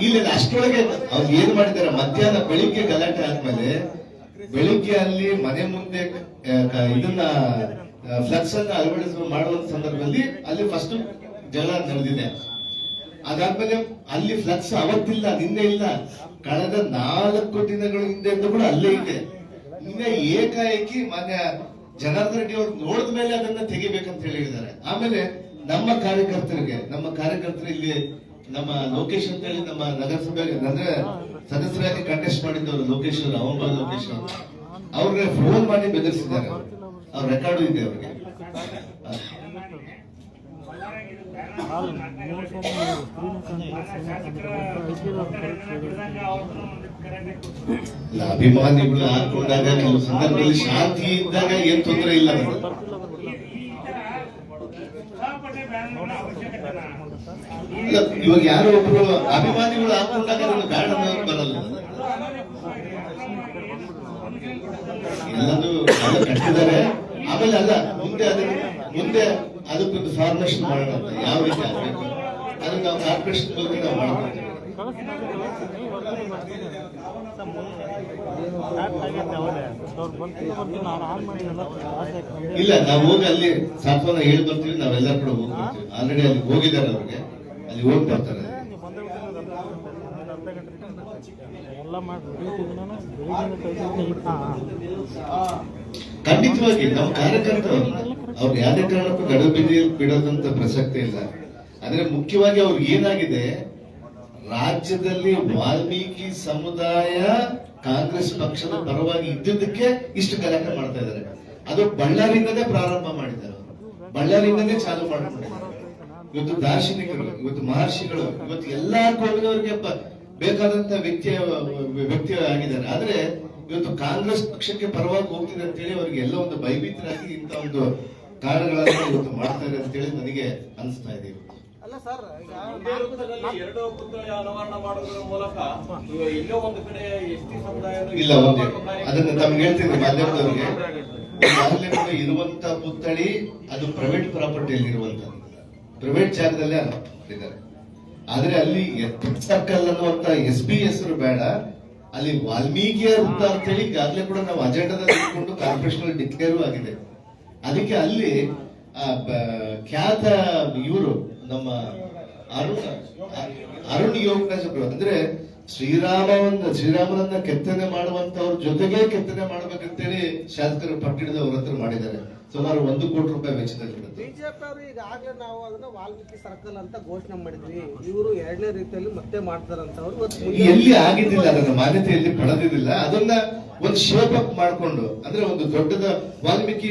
ಇಲ್ಲ ಅಷ್ಟೊಳಗೆ ಅವ್ರು ಏನ್ ಮಾಡಿದ್ದಾರೆ, ಮಧ್ಯಾಹ್ನ ಬೆಳಿಗ್ಗೆ ಗಲಾಟೆ ಆದ್ಮೇಲೆ ಬೆಳಿಗ್ಗೆ ಅಲ್ಲಿ ಮನೆ ಮುಂದೆ ಇದನ್ನ ಫ್ಲಕ್ಸ್ ಅನ್ನ ಮಾಡುವಂತ ಸಂದರ್ಭದಲ್ಲಿ ಅಲ್ಲಿ ಫಸ್ಟ್ ಜಗಳ ನಡೆದಿದೆ. ಅದಾದ್ಮೇಲೆ ಅಲ್ಲಿ ಫ್ಲಕ್ಸ್ ಅವತ್ತಿಲ್ಲ, ನಿನ್ನೆ ಇಲ್ಲ, ಕಳೆದ 4 ದಿನಗಳ ಹಿಂದೆ ಕೂಡ ಅಲ್ಲೇ ಇದೆ. ನಿನ್ನೆ ಏಕಾಏಕಿ ಮಾನ್ಯ ಜನಾರ್ದನ್ ರೆಡ್ಡಿ ಅವರು ನೋಡಿದ ಮೇಲೆ ಅದನ್ನ ತೆಗಿಬೇಕಂತ ಹೇಳಿದ್ದಾರೆ. ಆಮೇಲೆ ನಮ್ಮ ಕಾರ್ಯಕರ್ತರು ಇಲ್ಲಿ ನಮ್ಮ ಲೋಕೇಶ್ ಅಂತ ಹೇಳಿ ನಮ್ಮ ನಗರಸಭೆಗೆ ಅಂದ್ರೆ ಸದಸ್ಯರಾಗಿ ಕಂಟೆಸ್ಟ್ ಮಾಡಿದ್ದವರು ಲೋಕೇಶ್ ಅವ್ರಿಗೆ ಫೋನ್ ಮಾಡಿ ಬೆದರಿಸಿದ್ದಾರೆ. ಅವ್ರ ರೆಕಾರ್ಡು ಇದೆ ಅವ್ರಿಗೆ. ಅಭಿಮಾನಿಗಳು ಹಾಕೊಂಡಾಗ ಕೆಲವು ಸಂದರ್ಭದಲ್ಲಿ ಶಾಂತಿ ಇದ್ದಾಗ ಏನ್ ತೊಂದರೆ ಇಲ್ಲ. ಇವಾಗ ಯಾರೋ ಒಬ್ರು ಅಭಿಮಾನಿಗಳು ಹಾಕೊಂಡಾಗ ಬ್ಯಾಡ ಬರಲ್ಲ. ಎಲ್ಲದೂ ಕಟ್ಟಿದ್ದಾರೆ. ಆಮೇಲೆ ಅಲ್ಲ ಮುಂದೆ ಅದಕ್ಕೊಂದು ಫಾರ್ಮೇಶನ್ ಮಾಡೋಣ ಅಂತ ಯಾವ ರೀತಿ ಆಗ್ಬೇಕು ಅದನ್ನ ನಾವು ಕಾರ್ಪೊರೇಷನ್ ಬಗ್ಗೆ ನಾವು ಮಾಡ್ತೀವಿ. ಇಲ್ಲ ನಾವು ಹೋಗಿ ಅಲ್ಲಿ ಸಾಂತ್ವನ ಹೇಳಿ ಬರ್ತೀವಿ, ನಾವೆಲ್ಲರೂ ಕೂಡ ಹೋಗ್ತೀವಿ. ಆಲ್ರೆಡಿ ಅಲ್ಲಿ ಹೋಗಿದ್ದಾರೆ, ಅವ್ರಿಗೆ ಅಲ್ಲಿ ಹೋಗಿ ಬರ್ತಾರೆ. ಖಂಡಿತವಾಗಿ ನಮ್ಮ ಕಾರ್ಯಕರ್ತರು ಅವ್ರು ಯಾವುದೇ ಕಾರಣಕ್ಕೂ ಗಡುವು ಬಿಡೋದಂತ ಪ್ರಸಕ್ತಿ ಇಲ್ಲ. ಆದ್ರೆ ಮುಖ್ಯವಾಗಿ ಅವ್ರಿಗೆ ಏನಾಗಿದೆ, ರಾಜ್ಯದಲ್ಲಿ ವಾಲ್ಮೀಕಿ ಸಮುದಾಯ ಕಾಂಗ್ರೆಸ್ ಪಕ್ಷದ ಪರವಾಗಿ ಇದ್ದಿದ್ದಕ್ಕೆ ಇಷ್ಟು ಗಲಾಟೆ ಮಾಡ್ತಾ ಇದ್ದಾರೆ. ಅದು ಬಳ್ಳಾರಿಯಿಂದನೇ ಪ್ರಾರಂಭ ಮಾಡಿದ್ದಾರೆ, ಬಳ್ಳಾರಿಯಿಂದನೇ ಚಾಲು ಮಾಡ್ಕೊಂಡಿದ್ದಾರೆ. ಇವತ್ತು ದಾರ್ಶನಿಕರು, ಇವತ್ತು ಮಹರ್ಷಿಗಳು, ಇವತ್ತು ಎಲ್ಲಾ ಕೋಮಿನವರಿಗೆ ಬೇಕಾದಂತ ವ್ಯಕ್ತಿ ಆಗಿದ್ದಾರೆ. ಆದ್ರೆ ಇವತ್ತು ಕಾಂಗ್ರೆಸ್ ಪಕ್ಷಕ್ಕೆ ಪರವಾಗಿ ಹೋಗ್ತಿದೆ ಅಂತೇಳಿ ಅವರಿಗೆ ಎಲ್ಲ ಒಂದು ಭಯಭೀತರಾಗಿ ಇಂತ ಒಂದು ಕಾರಣಗಳನ್ನ ಇವತ್ತು ಮಾಡ್ತಾರೆ ಅಂತೇಳಿ ನನಗೆ ಅನಿಸ್ತಾ ಇದೆ. ಅಲ್ಲ ಸರ್, ಎರಡು ಪುತ್ಥಳಿ ಅನಾವರಣ ಮಾಡೋದ್ರ ಮೂಲಕ ಎಲ್ಲೋ ಒಂದು ಕಡೆ ಎಸ್ಟಿ ಸಮುದಾಯದ ಇಲ್ಲ ಒಂದೇ ಅದನ್ನ ತಮ್ಗೆ ಹೇಳ್ತೀನಿ ಮಾಧ್ಯಮದವರಿಗೆ, ಇರುವಂತ ಪುತ್ಥಳಿ ಅದು ಪ್ರೈವೇಟ್ ಪ್ರಾಪರ್ಟಿಯಲ್ಲಿ ಇರುವಂತದ್ದು, ಪ್ರೈವೇಟ್ ಜಾಗದಲ್ಲೇ ಮಾಡಿದ್ದಾರೆ. ಆದ್ರೆ ಅಲ್ಲಿ ಸರ್ಕಲ್ ಅನ್ನುವಂತ SB ಹೆಸರು ಬೇಡ, ಅಲ್ಲಿ ವಾಲ್ಮೀಕಿಯ ವೃತ್ತ ಅಂತೇಳಿ ಈಗಾಗಲೇ ಕೂಡ ನಾವು ಅಜೆಂಡಾದಲ್ಲಿ ಇಟ್ಕೊಂಡು ಕಾರ್ಪೊರೇಷನ್ ಡಿಕ್ಲೇರ್ ಆಗಿದೆ. ಅದಕ್ಕೆ ಅಲ್ಲಿ ಖ್ಯಾತ ಇವರು ನಮ್ಮ ಅರುಣ್ ಯೋಗರಾಜ್ ಅಂದ್ರೆ ಶ್ರೀರಾಮನನ್ನ ಕೆತ್ತನೆ ಮಾಡುವಂತವ್ರ ಜೊತೆಗೆ ಕೆತ್ತನೆ ಮಾಡ್ಬೇಕಂತೇಳಿ ಶಾಸಕರು ಪಟ್ಟಿಡಿದ ಅವ್ರ ಹತ್ರ ಮಾಡಿದ್ದಾರೆ. ಸುಮಾರು 1 ಕೋಟಿ ರೂಪಾಯಿ ವೆಚ್ಚದಲ್ಲಿ. ಬಿಜೆಪಿ ಅವರು ಈಗಾಗಲೇ ನಾವು ಅದನ್ನ ವಾಲ್ಮೀಕಿ ಸರ್ಕಲ್ ಅಂತ ಘೋಷಣೆ ಮಾಡಿದ್ವಿ, ಇವರು ಎರಡನೇ ರೀತಿಯಲ್ಲಿ ಮತ್ತೆ ಮಾಡ್ತಾರಂತ ಅವರು ಎಲ್ಲಿ ಆಗಿದ್ದಿಲ್ಲ, ಅದನ್ನ ಮಾನ್ಯತೆಯಲ್ಲಿ ಪಡೆದಿದ್ದಿಲ್ಲ. ಅದನ್ನ ಒಂದು ಶೇಪ್ ಅಪ್ ಮಾಡ್ಕೊಂಡು ಅಂದ್ರೆ ಒಂದು ದೊಡ್ಡದ ವಾಲ್ಮೀಕಿ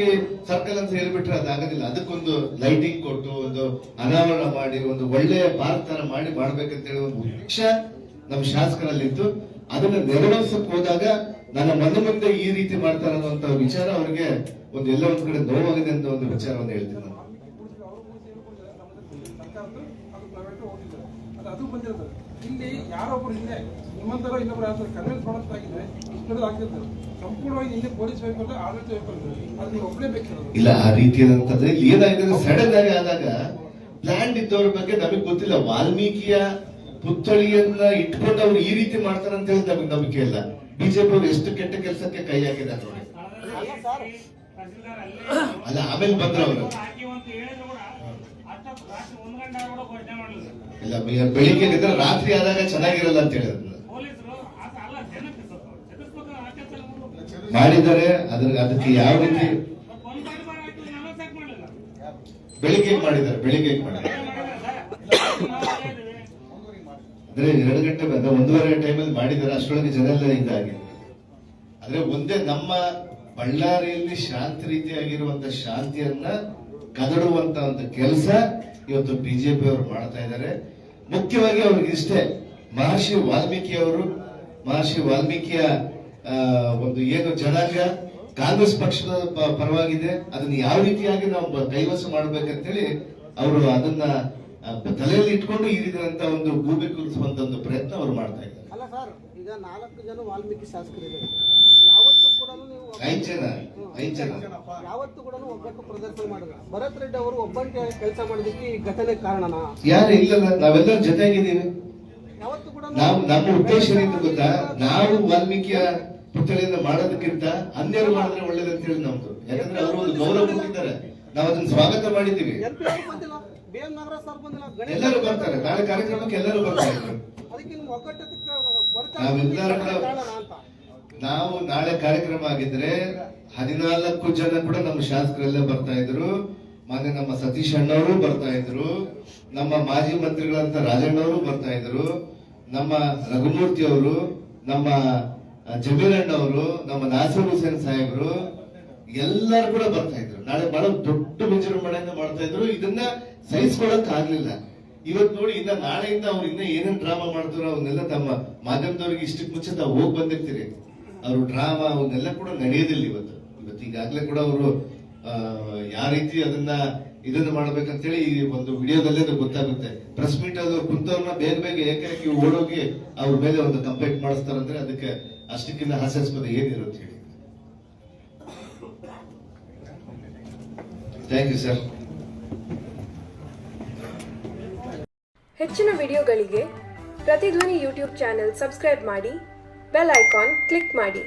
ಸರ್ಕಲ್ ಅಂತ ಹೇಳ್ಬಿಟ್ರೆ ಅದಾಗೋದಿಲ್ಲ. ಅದಕ್ಕೊಂದು ಲೈಟಿಂಗ್ ಕೊಟ್ಟು ಒಂದು ಅನಾವರಣ ಮಾಡಿ ಒಂದು ಒಳ್ಳೆಯ ಪಾರ್ಕ್ ತರ ಮಾಡ್ಬೇಕಂತ ಹೇಳಿ ಒಂದು ಉದ್ದೇಶ ನಮ್ಮ ಶಾಸಕರಲ್ಲಿತ್ತು. ಅದನ್ನ ನೆರವೇರಿಸಕ್ ಹೋದಾಗ ನನ್ನ ಮುಂದೆ ಈ ರೀತಿ ಮಾಡ್ತಾರೆ ಅನ್ನುವಂತ ವಿಚಾರ ಅವರಿಗೆ ಒಂದು ಎಲ್ಲ ಒಂದ್ ಕಡೆ ನೋವಾಗಿದೆ ಅಂತ ಒಂದು ವಿಚಾರವನ್ನು ಹೇಳ್ತೀನಿ ನಾನು. ಅದು ಬಂದಿರ್ತದೆ ಇಲ್ಲಿ ಯಾರೊಬ್ರು ಹಿಂದೆ ನಿಮ್ಮಂತರ ಇನ್ನೊಬ್ರು ಕನ್ವಿನ್ಸ್ ಮಾಡೋದಾಗಿದ್ರೆ ಆಗ್ತಿರ್ತದೆ. ಸಂಪೂರ್ಣವಾಗಿ ಹಿಂದೆ ಪೊಲೀಸ್ ವೆಹಿಕಲ್ ಆಡಳಿತ ವೆಹಿಕಲ್ ಅದು ನೀವು ಒಬ್ಬರೇ ಬೇಕಾದ್ರೆ ಇಲ್ಲ ಆ ರೀತಿಯಾದಂತಂದ್ರೆ ಇಲ್ಲಿ ಏನಾಗಿದೆ, ಸಡನ್ ಆಗಿ ಆದಾಗ ಪ್ಲಾನ್ ಇದ್ದವ್ರ ಬಗ್ಗೆ ನಮಗೆ ಗೊತ್ತಿಲ್ಲ. ವಾಲ್ಮೀಕಿಯ ಪುತ್ಥಳಿಯನ್ನ ಇಟ್ಕೊಂಡು ಅವ್ರು ಈ ರೀತಿ ಮಾಡ್ತಾರೆ ಅಂತ ಹೇಳಿ ನಮಗೆ ನಂಬಿಕೆ ಇಲ್ಲ. ಬಿಜೆಪಿ ಅವರು ಎಷ್ಟು ಕೆಟ್ಟ ಕೆಲಸಕ್ಕೆ ಕೈ ಹಾಕಿದ್ದಾರೆ ನೋಡಿ. ತಹಸೀಲ್ದಾರ್ ಅಲ್ಲೇ ಅಲ್ಲ ಆಮೇಲೆ ಬಂದ್ರು ಅವರು. ಹಾಕಿ ಅಂತ ಹೇಳಿದ್ರು ಕೂಡ ಅಷ್ಟೊತ್ತು ರಾತ್ರಿ 1 ಗಂಟೆ ಕೂಡ ಘೋಷಣೆ ಮಾಡಲಿಲ್ಲ. ಇಲ್ಲ ಬೆಳಿಗ್ಗೆ ಇದ್ರೆ ರಾತ್ರಿ ಆದಾಗ ಚೆನ್ನಾಗಿರಲ್ಲ ಅಂತ ಹೇಳಿದ್ರು. ಪೊಲೀಸರು ಅಲ್ಲ ಜನಕ್ಕೆ ಚದುರಿಸ್ಬೇಕು ಆಚರಿಸಲು ಮಾಡಿದ್ದಾರೆ. ಅದಕ್ಕೆ ಯಾವ ರೀತಿ ಒಂದು ಬಾರಿ ಆಯ್ತು ಅನೌನ್ಸ್ ಯಾಕೆ ಮಾಡಲಿಲ್ಲ? ಬೆಳಿಗ್ಗೆ ಮಾಡಿದ್ದಾರೆ. ಅಂದ್ರೆ 2 ಗಂಟೆ 1:30 ಟೈಮಲ್ಲಿ ಮಾಡಿದ್ದಾರೆ. ಅಷ್ಟರೊಳಗೆ ಜನ ಎಲ್ಲ ಇದಾಗಿದೆ. ಆದ್ರೆ ಒಂದೇ ನಮ್ಮ ಬಳ್ಳಾರಿಯಲ್ಲಿ ಶಾಂತಿ ರೀತಿಯಾಗಿರುವಂತ ಶಾಂತಿಯನ್ನ ಕದಡುವಂತ ಒಂದು ಕೆಲಸ ಇವತ್ತು ಬಿಜೆಪಿ ಅವರು ಮಾಡ್ತಾ ಇದ್ದಾರೆ. ಮುಖ್ಯವಾಗಿ ಅವ್ರಿಗೆ ಇಷ್ಟೇ, ಮಹರ್ಷಿ ವಾಲ್ಮೀಕಿಯ ಒಂದು ಏನು ಜನಾಂಗ ಕಾಂಗ್ರೆಸ್ ಪಕ್ಷದ ಪರವಾಗಿದೆ, ಅದನ್ನ ಯಾವ ರೀತಿಯಾಗಿ ನಾವು ಕೈವಶ ಮಾಡ್ಬೇಕಂತೇಳಿ ಅವರು ಅದನ್ನ ತಲೆಯಲ್ಲಿ ಇಟ್ಕೊಂಡು ಈ ರೀತಿಯಾದಂತ ಒಂದು ಗೂಬೆ ಕೂರಿಸುವಂತ ಒಂದು ಪ್ರಯತ್ನ ಅವರು ಮಾಡ್ತಾ ಇದ್ದಾರೆ. ಅಲ್ಲ ಸರ್, ಈಗ 4 ಜನ ವಾಲ್ಮೀಕಿ ಶಾಸಕರಿದ್ದಾರೆ. ಯಾವತ್ತೂ ಕೂಡ ನೀವು 5 ಜನ ಯಾವತ್ತೂ ಕೂಡ ಒಗ್ಗಟ್ಟು ಪ್ರದರ್ಶನ ಮಾಡಿದ್ರು. ಭರತ್ ರೆಡ್ಡಿ ಅವರು ಒಬ್ಬಂಟಿ ಕೆಲಸ ಮಾಡೋದಕ್ಕೆ ಈ ಘಟನೆ ಕಾರಣನಾ? ಯಾರು ಇಲ್ಲ, ನಾವೆಲ್ಲರೂ ಜೊತೆಗಿದ್ದೀವಿ. ಯಾವತ್ತೂ ಕೂಡ ನಮ್ಮ ಉದ್ದೇಶ ಏನು ಗೊತ್ತಾ, ನಾವು ವಾಲ್ಮೀಕಿಯ ಪುತ್ಥಳಿಯನ್ನು ಮಾಡೋದಕ್ಕಿಂತ ಅನ್ಯರು ಮಾಡಿದ್ರೆ ಒಳ್ಳೇದಂತ ಹೇಳಿ ನಮ್ದು. ಯಾಕಂದ್ರೆ ಅವರು ಒಂದು ಗೌರವ ಕೊಟ್ಟಿದ್ದಾರೆ, ನಾವು ಅದನ್ನ ಸ್ವಾಗತ ಮಾಡಿದ್ದೀವಿ. MP ಅವರು ಬಂದಿಲ್ಲ, BM ನಾಗರಾಜ್ ಸರ್ ಬಂದಿಲ್ಲ, ಎಲ್ಲರೂ ಬರ್ತಾರೆ. ನಾಳೆ ಕಾರ್ಯಕ್ರಮಕ್ಕೆ ಎಲ್ಲರೂ ಬರ್ತಾರೆ. ಅದಕ್ಕೆ ನಿಮ್ಮ ಒಗ್ಗಟ್ಟಕ್ಕೆ ನಾವೆಲ್ಲರೂ ಕೂಡ ಕಾರಣನಾ ಅಂತ. ನಾವು ನಾಳೆ ಕಾರ್ಯಕ್ರಮ ಆಗಿದ್ರೆ 14 ಜನ ಕೂಡ ನಮ್ಮ ಶಾಸಕರೆಲ್ಲ ಬರ್ತಾ ಇದ್ರು. ಮಾನ್ಯ ನಮ್ಮ ಸತೀಶ್ ಅಣ್ಣವರು ಬರ್ತಾ ಇದ್ರು, ನಮ್ಮ ಮಾಜಿ ಮಂತ್ರಿಗಳಂತ ರಾಜಣ್ಣವರು ಬರ್ತಾ ಇದ್ರು, ನಮ್ಮ ರಘುಮೂರ್ತಿ ಅವರು, ನಮ್ಮ ಜಮೀರ್ ಅಣ್ಣವರು, ನಮ್ಮ ನಾಸೀರ್ ಹುಸೇನ್ ಸಾಹೇಬರು ಎಲ್ಲರೂ ಕೂಡ ಬರ್ತಾ ಇದ್ರು. ನಾಳೆ ಬಹಳ ದೊಡ್ಡ ವಿಜೃಂಭಣೆಯಿಂದ ಮಾಡ್ತಾ ಇದ್ರು. ಇದನ್ನ ಸಹಿಸ್ಕೊಳಕ್ ಆಗ್ಲಿಲ್ಲ. ಇವತ್ತು ನೋಡಿ, ಇನ್ನ ನಾಳೆಯಿಂದ ಅವ್ರು ಇನ್ನ ಏನೇನ್ ಡ್ರಾಮಾ ಮಾಡ್ತಾರೋ ಅವನ್ನೆಲ್ಲ ತಮ್ಮ ಮಾಧ್ಯಮದವ್ರಿಗೆ ಇಷ್ಟಕ್ಕೆ ಮುಂಚೆ ತಾವು ಹೋಗಿ ಬಂದಿರ್ತೀರಿ. ಅವ್ರು ಡ್ರಾಮಾ ಅವನ್ನೆಲ್ಲ ಕೂಡ ನಡೆಯೋದಿಲ್ಲ. ಇವತ್ತು ಈಗಾಗಲೇ ಕೂಡ ಅವರು ಯಾವ ರೀತಿ ಇದನ್ನ ಮಾಡ್ಬೇಕಂತೇಳಿ ಈ ಒಂದು ವಿಡಿಯೋದಲ್ಲೇ ಅದು ಗೊತ್ತಾಗುತ್ತೆ. ಪ್ರೆಸ್ ಮೀಟ್ ಅದು ಕುಂತವ್ರನ್ನ ಬೇಗ ಏಕಾಏಕಿ ಓಡೋಗಿ ಅವ್ರ ಮೇಲೆ ಒಂದು ಕಂಪ್ಲೇಂಟ್ ಮಾಡಿಸ್ತಾರಂದ್ರೆ ಅದಕ್ಕೆ ಅಷ್ಟಕ್ಕಿಂತ ಹಾಸ್ಯಾಸ್ಪದ ಏನಿರುತ್ತೆ ಹೇಳಿ. Thank you sir. ಹೆಚ್ಚಿನ ವಿಡಿಯೋಗಳಿಗೆ ಪ್ರತಿಧ್ವನಿ ಯೂಟ್ಯೂಬ್ ಚಾನೆಲ್ ಸಬ್ಸ್ಕ್ರೈಬ್ ಮಾಡಿ, ಬೆಲ್ ಐಕಾನ್ ಕ್ಲಿಕ್ ಮಾಡಿ.